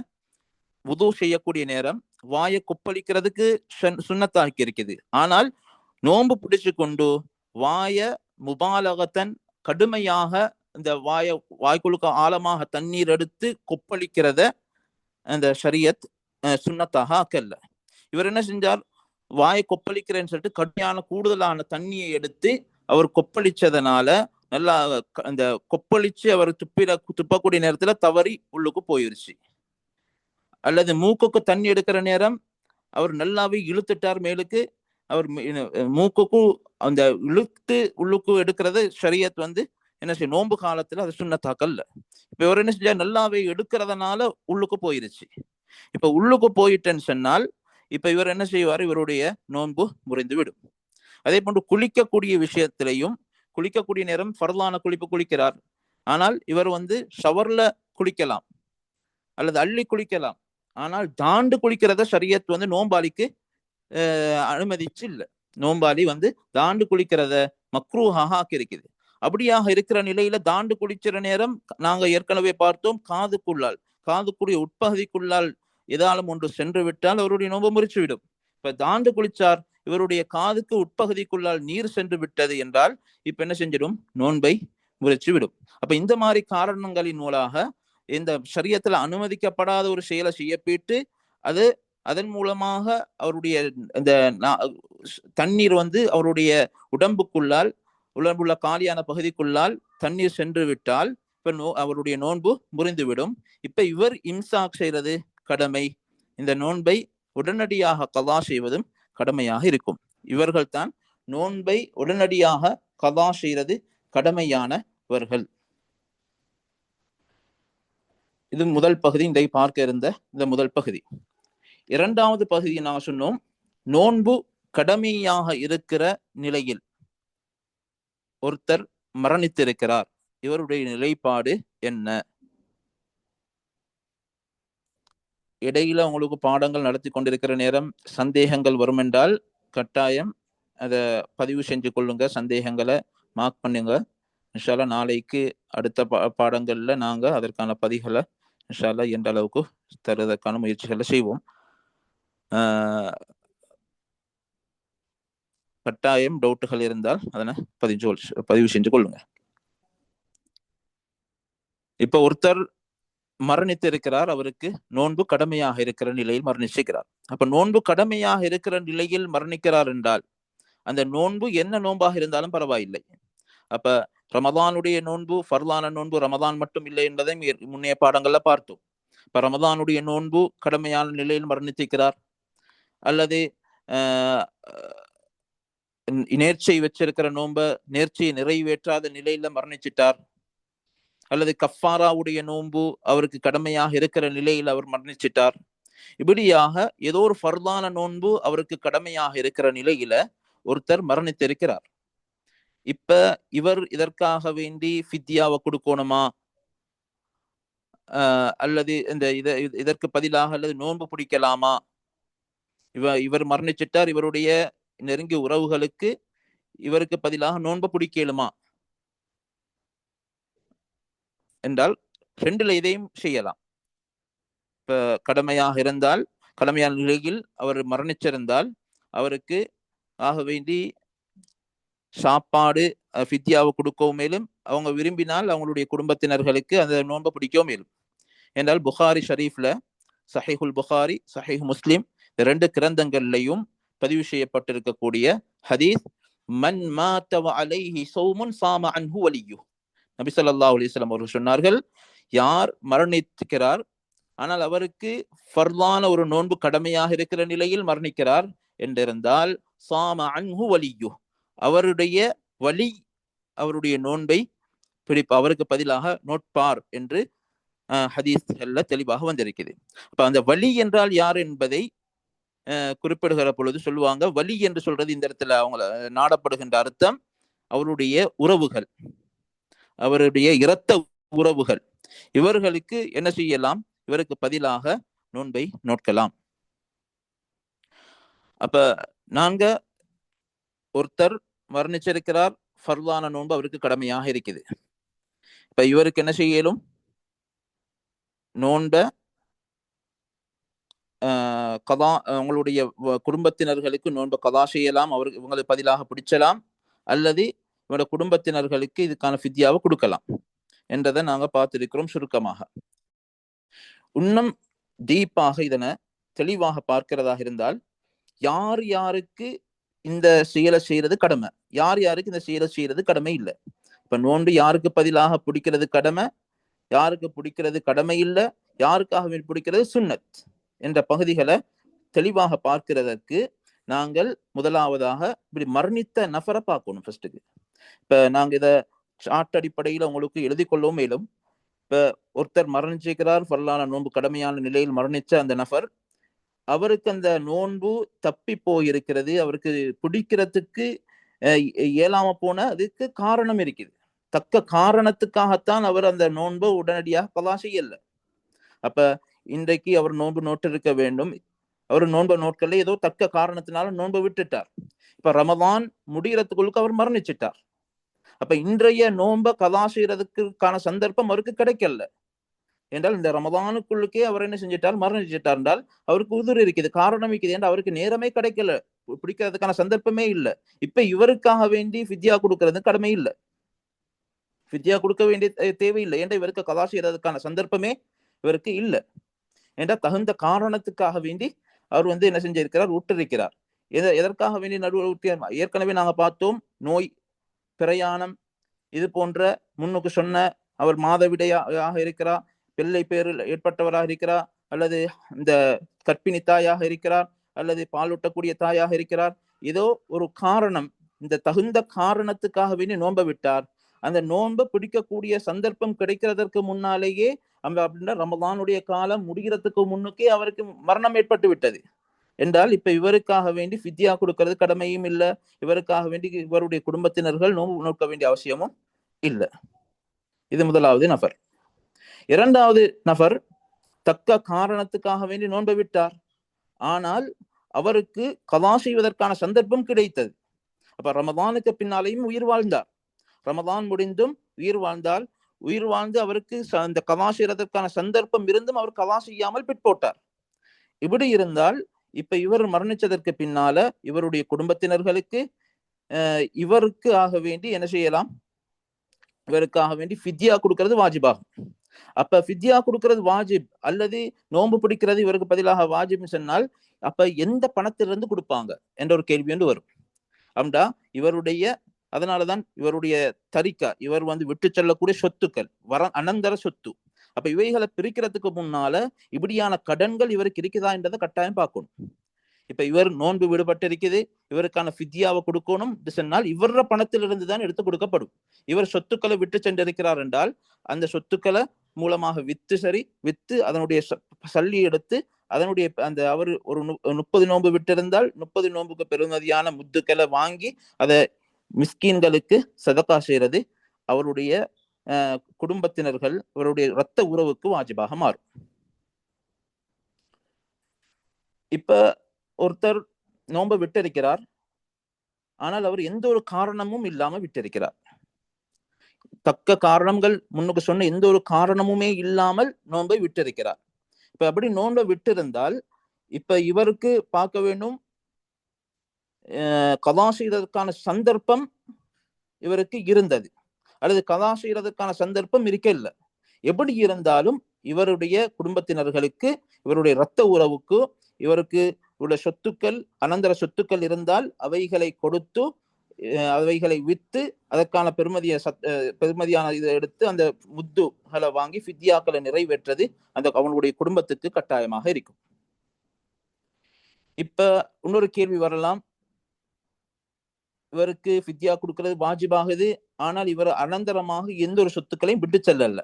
வுது செய்யக்கூடிய நேரம் வாயை கொப்பளிக்கிறதுக்கு சுன்னத்தாக்கி இருக்குது. ஆனால் நோன்பு பிடிச்சு கொண்டு வாய முபாலகத்தன் கடுமையாக இந்த வாய்க்குழுக்க ஆழமாக தண்ணீர் எடுத்து கொப்பளிக்கிறத அந்த ஷரியத் சுன்னத்தாக ஆக்கல்ல. இவர் என்ன செஞ்சார், வாயை கொப்பளிக்கிறேன்னு சொல்லிட்டு கடுமையான கூடுதலான தண்ணியை எடுத்து அவர் கொப்பளிச்சதனால நல்லா அந்த கொப்பளிச்சு அவர் துப்பக்கூடிய நேரத்துல தவறி உள்ளுக்கு போயிருச்சு. அல்லது மூக்குக்கு தண்ணி எடுக்கிற நேரம் அவர் நல்லாவே இழுத்துட்டார் மேலுக்கு, அவர் மூக்குக்கும் அந்த இழுத்து உள்ளுக்கு எடுக்கிறது ஷரியத் என்ன செய்யும், நோன்பு காலத்துல அது சுன்னத்தாக்கல்ல. இப்ப இவர் என்ன செஞ்சா நல்லாவே எடுக்கிறதுனால உள்ளுக்கு போயிருச்சு. இப்ப உள்ளுக்கு போயிட்டேன்னு சொன்னால் இப்ப இவர் என்ன செய்வார், இவருடைய நோன்பு முறிந்து விடும். அதே போன்று குளிக்கக்கூடிய விஷயத்திலையும், குளிக்கக்கூடிய நேரம் ஃபர்லான குளிப்பு குளிக்கிறார், ஆனால் இவர் ஷவர்ல குளிக்கலாம் அல்லது அள்ளி குளிக்கலாம். ஆனால் தாண்டு குளிக்கிறத ஷரியத் நோம்பாளிக்கு அனுமதிச்சு இல்லை. நோம்பாளி தாண்டு குளிக்கிறத மக்ரூஹாக ஆக்கி இருக்குது. அப்படியாக இருக்கிற நிலையில தாண்டு குளிக்கிற நேரம் நாங்க ஏற்கனவே பார்த்தோம், காதுக்குரிய உட்பகுதிக்குள்ளால் ஏதாலும் ஒன்று சென்று விட்டால் அவருடைய நோன்பு முறிச்சு விடும். இப்ப தாண்டு குளிச்சார், இவருடைய காதுக்கு உட்பகுதிக்குள்ளால் நீர் சென்று விட்டது என்றால் இப்ப என்ன செஞ்சிடும், நோன்பை முறிச்சு விடும். அப்ப இந்த மாதிரி காரணங்களின் மூலமாக இந்த ஷரியத்துல அனுமதிக்கப்படாத ஒரு செயலை செய்யப்பட்டு அது அதன் மூலமாக அவருடைய இந்த தண்ணீர் அவருடைய உடம்புக்குள்ளால் உள்ள காலியான பகுதிக்குள்ளால் தண்ணீர் சென்று விட்டால் இப்ப அவருடைய நோன்பு முறிந்துவிடும். இப்ப இவர் இம்சாக் செய்வது கடமை, இந்த நோன்பை உடனடியாக கதா செய்வதும் கடமையாக இருக்கும். இவர்கள் தான் நோன்பை உடனடியாக கதா செய்வது கடமையானவர்கள். இது முதல் பகுதி, இதை பார்க்க இருந்த இந்த முதல் பகுதி. இரண்டாவது பகுதி நான் சொன்னோம், நோன்பு கடமையாக இருக்கிற நிலையில் ஒருத்தர் மரணித்திருக்கிறார், இவருடைய நிலைப்பாடு என்ன? இடையில உங்களுக்கு பாடங்கள் நடத்தி கொண்டிருக்கிற நேரம் சந்தேகங்கள் வரும் என்றால் கட்டாயம் அதை பதிவு செஞ்சு கொள்ளுங்க, சந்தேகங்களை மார்க் பண்ணுங்க. இன்ஷால்லா நாளைக்கு அடுத்த பாடங்கள்ல நாங்க அதற்கான பதிகளை இன்ஷால்லா எந்த அளவுக்கு தருவதற்கான முயற்சிகளை செய்வோம். கட்டாயம் டவுட்டுகள் இருந்தால் அதனை பதிவு செஞ்சு கொள்ளுங்க. இப்ப ஒருத்தர் மரணித்து இருக்கிறார், அவருக்கு நோன்பு கடமையாக இருக்கிற நிலையில் மரணிச்சிருக்கிறார். அப்ப நோன்பு கடமையாக இருக்கிற நிலையில் மரணிக்கிறார் என்றால் அந்த நோன்பு என்ன நோன்பாக இருந்தாலும் பரவாயில்லை. அப்ப ரமதானுடைய நோன்பு ஃபர்லான நோன்பு ரமதான் மட்டும் இல்லை என்பதை முன்னைய பாடங்கள்ல பார்த்தோம். இப்ப ரமதானுடைய நோன்பு கடமையான நிலையில் மரணித்திருக்கிறார், அல்லது நேர்ச்சை வச்சிருக்கிற நோன்ப நேர்ச்சியை நிறைவேற்றாத நிலையில மரணிச்சிட்டார், அல்லது கஃபாராவுடைய நோன்பு அவருக்கு கடமையாக இருக்கிற நிலையில் அவர் மரணிச்சிட்டார். இப்படியாக ஏதோ ஒரு ஃபர்லான நோன்பு அவருக்கு கடமையாக இருக்கிற நிலையில ஒருத்தர் மரணித்திருக்கிறார். இப்ப இவர் இதற்காக வேண்டி ஃபித்யாவை கொடுக்கணுமா, அல்லது இதற்கு பதிலாக அல்லது நோன்பு பிடிக்கலாமா? இவர் மரணிச்சிட்டார், இவருடைய நெருங்கிய உறவுகளுக்கு இவருக்கு பதிலாக நோன்பு பிடிக்கலுமா என்றால் ரெண்டுல இதையும் செய்யலாம். இப்ப கடமையாக இருந்தால், கடமையான நிலையில் அவர் மரணிச்சிருந்தால் அவருக்கு ஆக வேண்டி சாப்பாடு ஃபித்யாவை கொடுக்கவும் மேலும், அவங்க விரும்பினால் அவங்களுடைய குடும்பத்தினர்களுக்கு அந்த நோன்பை பிடிக்கவும் மேலும். என்றால் புகாரி ஷரீஃப்ல, சஹீஹுல் புகாரி, சஹீஹ் முஸ்லிம் இரண்டு கிரந்தங்கள்லையும் பதிவு செய்யப்பட்டிருக்கக்கூடிய ஹதீஸ், மன் மாத வ அலைஹி ஸௌமுன் ஸாம அன்ஹு வலியுஹ். நபி ஸல்லல்லாஹு அலைஹி வஸல்லம் அவர்கள் சொன்னார்கள், யார் மரணிக்கிறார் ஆனால் அவருக்கு ஃபர்லான ஒரு நோன்பு கடமையாக இருக்கிற நிலையில் மரணிக்கிறார் என்றிருந்தால், ஸாம அன்ஹு வலியுஹ், அவருடைய வலி அவருடைய நோன்பை அவருக்கு பதிலாக நோட்பார் என்று ஹதீஸ்கள்ல தெளிவாக வந்திருக்கிறது. அப்ப அந்த வலி என்றால் யார் என்பதை குறிப்பிடுகிற பொழுது சொல்லுவாங்க, வலி என்று சொல்றது இந்த இடத்துல அவங்கள நாடப்படுகின்ற அர்த்தம் அவருடைய உறவுகள், அவருடைய இரத்த உறவுகள். இவர்களுக்கு என்ன செய்யலாம், இவருக்கு பதிலாக நோன்பை நோட்கலாம். அப்ப நாங்க ஒருத்தர் மரணிச்சிருக்கிறார், ஃபர்லான நோன்பு அவருக்கு கடமையாக இருக்குது. இப்ப இவருக்கு என்ன செய்யலும், நோன்ப கதா அவங்களுடைய குடும்பத்தினர்களுக்கு நோன்பை கதா செய்யலாம், அவருக்கு இவங்களுக்கு பதிலாக பிடிச்சலாம், அல்லது இவங்களோட குடும்பத்தினர்களுக்கு இதுக்கான ஃபித்யாவை கொடுக்கலாம் என்றதை நாங்க பார்த்திருக்கிறோம் சுருக்கமாக. இன்னும் டீப்பாக இதனை தெளிவாக பார்க்கிறதாக இருந்தால், யார் யாருக்கு இந்த செயலை செய்யறது கடமை. யார் யாருக்கு இந்த செயலை செய்யறது கடமை இல்லை. இப்ப நோன்பு யாருக்கு பதிலாக பிடிக்கிறது கடமை, யாருக்கு பிடிக்கிறது கடமை இல்லை, யாருக்காக பிடிக்கிறது சுன்னத் என்ற பகுதிகளை தெளிவாக பார்க்கிறதற்கு நாங்கள் முதலாவதாக இப்படி மரணித்த நபரை பார்க்கணும் ஃபர்ஸ்ட்டுக்கு. இப்ப நாங்க இதை சார்ட் அடிப்படையில் உங்களுக்கு எழுதி கொள்ளவும் மேலும். இப்ப ஒருத்தர் மரணிச்சிருக்கிறார், ஃபர்லான நோன்பு கடமையான நிலையில் மரணிச்ச அந்த நபர், அவருக்கு அந்த நோன்பு தப்பி போயிருக்கிறது, அவருக்கு பிடிக்கிறதுக்கு இயலாம போன அதுக்கு காரணம் இருக்குது. தக்க காரணத்துக்காகத்தான் அவர் அந்த நோன்பை உடனடியாக கலா செய்யல. அப்ப இன்றைக்கு அவர் நோன்பு நோட்டு இருக்க வேண்டும், அவர் நோன்பை நோட்கல, ஏதோ தக்க காரணத்தினால நோன்பை விட்டுட்டார். இப்ப ரமதான் முடிகிறதுக்குள்ளுக்கு அவர் மரணிச்சிட்டார். அப்ப இன்றைய நோன்பை கலா செய்யறதுக்கான சந்தர்ப்பம் அவருக்கு கிடைக்கல என்றால் இந்த ரமதானுக்குள்ளுக்கே அவர் என்ன செஞ்சிட்டார், மரணிச்சிட்டார் என்றால் அவருக்கு உதிர் இருக்குது, காரணம் இருக்குது என்றால் அவருக்கு நேரமே கிடைக்கல, பிடிக்கிறதுக்கான சந்தர்ப்பமே இல்லை. இப்ப இவருக்காக வேண்டி ஃபித்யா கொடுக்கறது கடமை இல்லை, ஃபித்யா கொடுக்க வேண்டிய தேவையில்லை. ஏன்டா இவருக்கு கலா செய்யறதுக்கான சந்தர்ப்பமே இவருக்கு இல்லை. ஏன்டா தகுந்த காரணத்துக்காக வேண்டி அவர் என்ன செஞ்சிருக்கிறார், விட்டிருக்கிறார். எதற்காக வேண்டி நடுவில் ஏற்கனவே நாங்க பார்த்தோம், நோய், பிரயாணம், இது போன்ற முன்னுக்கு சொன்ன அவர் மாதவிடையாக இருக்கிறார், பிள்ளை பேரில் ஏற்பட்டவராக இருக்கிறார், அல்லது இந்த கற்பிணி தாயாக இருக்கிறார், அல்லது பாலூட்டக்கூடிய தாயாக இருக்கிறார். ஏதோ ஒரு காரணம், இந்த தகுந்த காரணத்துக்காக வேண்டி நோன்பை விட்டார். அந்த நோன்பை பிடிக்கக்கூடிய சந்தர்ப்பம் கிடைக்கிறதற்கு முன்னாலேயே அப்படின்னா ரமதானுடைய காலம் முடிகிறதுக்கு முன்னுக்கே அவருக்கு மரணம் ஏற்பட்டு விட்டது என்றால் இப்ப இவருக்காக வேண்டி ஃபித்யா கொடுக்கறது கடமையும் இல்லை, இவருக்காக வேண்டி இவருடைய குடும்பத்தினர்கள் நோன்பு நோக்க வேண்டிய அவசியமும் இல்லை. இது முதலாவது நபர். இரண்டாவது நபர் தக்க காரணத்துக்காக வேண்டி நோன்பை விட்டார், ஆனால் அவருக்கு கலா செய்வதற்கான சந்தர்ப்பம் கிடைத்தது. அப்ப ரமதானுக்கு பின்னாலேயும் உயிர் வாழ்ந்தார், ரமதான் முடிந்தும் உயிர் வாழ்ந்தால், உயிர் வாழ்ந்து அவருக்கு அந்த கலா செய்யறதற்கான சந்தர்ப்பம் இருந்தும் அவர் கலா செய்யாமல் பிற்போட்டார். இப்படி இருந்தால் இப்ப இவர் மரணிச்சதற்கு பின்னால இவருடைய குடும்பத்தினர்களுக்கு இவருக்கு ஆக வேண்டி என்ன செய்யலாம், இவருக்காக வேண்டி ஃபித்யா கொடுக்கிறது வாஜிபாகும். அப்ப ஃபித்யா கொடுக்கிறது வாஜிப் அல்லது நோன்பு பிடிக்கிறது இவருக்கு பதிலாக வாஜிப்னு சொன்னால் அப்ப எந்த பணத்திலிருந்து கொடுப்பாங்க என்ற ஒரு கேள்வி வந்து வரும். அப்படின்னா இவருடைய, அதனாலதான் இவருடைய தரிக்கா, இவர் விட்டு செல்லக்கூடிய சொத்துக்கள் அனந்தர சொத்து. அப்ப இவைகளை பிரிக்கிறதுக்கு முன்னால இப்படியான கடன்கள் இவருக்கு இருக்குதா என்றதை கட்டாயம் பார்க்கணும். இப்ப இவர் நோன்பு விடுபட்டு இருக்குது, இவருக்கான ஃபித்யாவை கொடுக்கணும் சொன்னால் இவர பணத்திலிருந்து தான் எடுத்து கொடுக்கப்படும். இவர் சொத்துக்களை விட்டு சென்றிருக்கிறார் என்றால் அந்த சொத்துக்களை மூலமாக வித்து அதனுடைய சல்லி எடுத்து அதனுடைய அந்த அவர் ஒரு 30 நோன்பு விட்டிருந்தால் 30 நோன்புக்கு பெருமதியான முத்துக்களை வாங்கி அதை மிஸ்கீன்களுக்கு சதகா செய்யறது அவருடைய குடும்பத்தினர்கள், அவருடைய இரத்த உறவுக்கு வாஜிபாக மாறும். இப்ப ஒருத்தர் நோன்பை விட்டிருக்கிறார், ஆனால் அவர் எந்த ஒரு காரணமும் இல்லாம விட்டிருக்கிறார். தக்க காரணங்கள் முன்னுக்கு சொன்ன எந்த ஒரு காரணமுமே இல்லாமல் நோன்பை விட்டிருக்கிறார். இப்ப அப்படி நோன்பை விட்டிருந்தால் இப்ப இவருக்கு பார்க்க வேண்டும், கலா செய்வதற்கான சந்தர்ப்பம் இவருக்கு இருந்தது அல்லது கலா செய்வதற்கான சந்தர்ப்பம் இருக்க இல்லை. எப்படி இருந்தாலும் இவருடைய குடும்பத்தினர்களுக்கு, இவருடைய இரத்த உறவுக்கு, இவருக்கு உள்ள சொத்துக்கள், அனந்தர சொத்துக்கள் இருந்தால் அவைகளை கொடுத்து, அவைகளை வித்து அதற்கான பெருமதியான இதை எடுத்து அந்த முத்துகளை வாங்கி ஃபித்யாக்களை நிறைவேற்றது அந்த அவனுடைய குடும்பத்துக்கு கட்டாயமாக இருக்கும். இப்ப இன்னொரு கேள்வி வரலாம், இவருக்கு ஃபித்யா கொடுக்கிறது வாஜிபாகுது, ஆனால் இவர் அனந்தரமாக எந்த ஒரு சொத்துக்களையும் விட்டு செல்லல.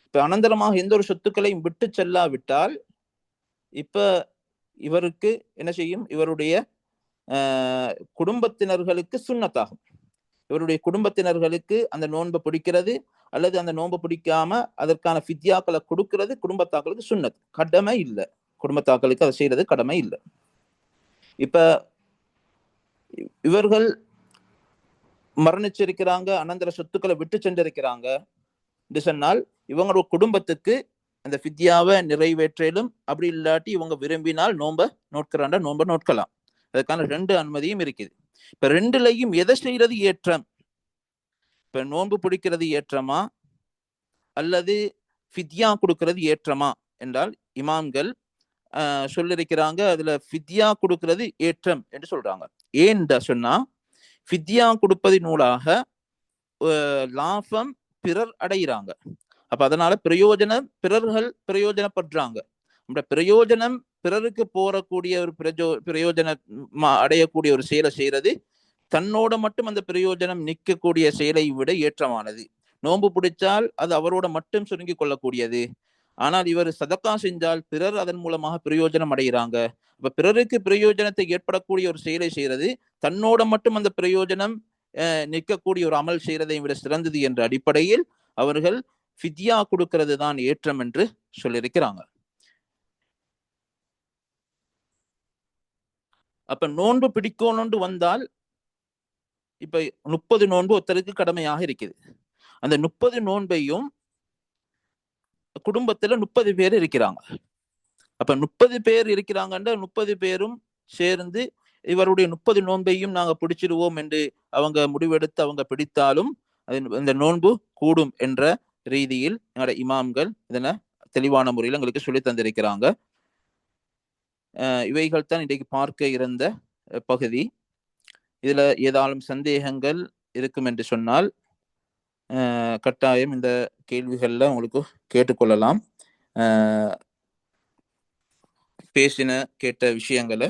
இப்ப அனந்தரமாக எந்த ஒரு சொத்துக்களையும் விட்டு செல்லாவிட்டால் இப்ப இவருக்கு என்ன செய்யும், இவருடைய குடும்பத்தினர்களுக்கு சுன்னத்தாகும். இவருடைய குடும்பத்தினர்களுக்கு அந்த நோன்பை பிடிக்கிறது அல்லது அந்த நோன்பை பிடிக்காம அதற்கான ஃபித்யாக்களை கொடுக்கிறது குடும்பத்தாக்களுக்கு சுன்னத், கடமை இல்லை. குடும்பத்தாக்களுக்கு அதை செய்யறது கடமை இல்லை. இப்ப இவர்கள் மரணிச்சிருக்கிறாங்க, அனந்தர சொத்துக்களை விட்டு சென்றிருக்கிறாங்க என்று சொன்னால் இவங்களோட குடும்பத்துக்கு அந்த ஃபித்யாவை நிறைவேற்றலும், அப்படி இல்லாட்டி இவங்க விரும்பினால் நோன்பை நோட்கிறாண்டா நோன்பை நோட்கலாம். அதுக்கான 2 அனுமதியும் இருக்குது. இப்ப 2லையும் எதை செய்யறது ஏற்றம், இப்ப நோன்பு பிடிக்கிறது ஏற்றமா அல்லது ஃபித்யா கொடுக்கிறது ஏற்றமா என்றால் இமாம்கள் சொல்லியிருக்கிறாங்க. அதுல ஃபித்யா கொடுக்கிறது ஏற்றம் என்று சொல்றாங்க. ஏன்டா சொன்னா ஃபித்யா கொடுப்பதினூடாக லாபம் பிறர் அடைகிறாங்க. அப்ப அதனால பிறர்கள் பிரயோஜனப்படுறாங்க. நம்ம பிரயோஜனம் பிறருக்கு போறக்கூடிய ஒரு பிரயோஜன அடையக்கூடிய ஒரு செயலை செய்யறது தன்னோட மட்டும் அந்த பிரயோஜனம் நிற்கக்கூடிய செயலை விட ஏற்றமானது. நோன்பு பிடிச்சால் அது அவரோட மட்டும் சுருங்கி கொள்ளக்கூடியது. ஆனால் இவர் சதக்கா செஞ்சால் பிறர் அதன் மூலமாக பிரயோஜனம் அடைகிறாங்க. அப்ப பிறருக்கு பிரயோஜனத்தை ஏற்படக்கூடிய ஒரு செயலை செய்யறது தன்னோட மட்டும் அந்த பிரயோஜனம் நிற்கக்கூடிய ஒரு அமல் செய்யறதை விட சிறந்தது என்ற அடிப்படையில் அவர்கள் ஃபித்யா கொடுக்கிறது தான் ஏற்றம் என்று சொல்லியிருக்கிறாங்க. அப்ப நோன்பு பிடிக்கணும்னு வந்தால் இப்ப 30 நோன்பு ஒருத்தருக்கு கடமையாக இருக்குது. அந்த 30 நோன்பையும் குடும்பத்துல 30 பேர் இருக்கிறாங்க. அப்ப 30 பேர் இருக்கிறாங்கன்ற 30 பேரும் சேர்ந்து இவருடைய 30 நோன்பையும் நாங்க பிடிச்சிடுவோம் என்று அவங்க முடிவெடுத்து அவங்க பிடித்தாலும் இந்த நோன்பு கூடும் என்ற ரீதியில் எங்களோட இமாம்கள் இதனை தெளிவான முறையில் எங்களுக்கு சொல்லி தந்திருக்கிறாங்க. இவைகள் தான் இன்றைக்கு பார்க்க இருந்த பகுதி. இதுல ஏதாலும் சந்தேகங்கள் இருக்கும் என்று சொன்னால் கட்டாயம் இந்த கேள்விகள்ல உங்களுக்கு கேட்டுக்கொள்ளலாம். பேசின கேட்ட விஷயங்களை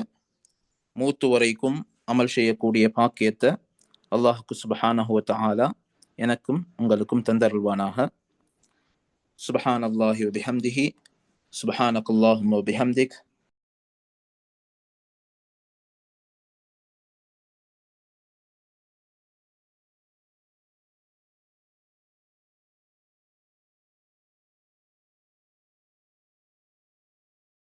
மூத்து வரைக்கும் அமல் செய்யக்கூடிய பாக்கியத்தை அல்லாஹுக்கு சுப்ஹானஹு வ தஆலா எனக்கும் உங்களுக்கும் தந்தருள்வானாக. சுப்ஹானல்லாஹி வ பிஹம்திஹி சுப்ஹானக்கல்லாஹும்ம வ பிஹம்திக்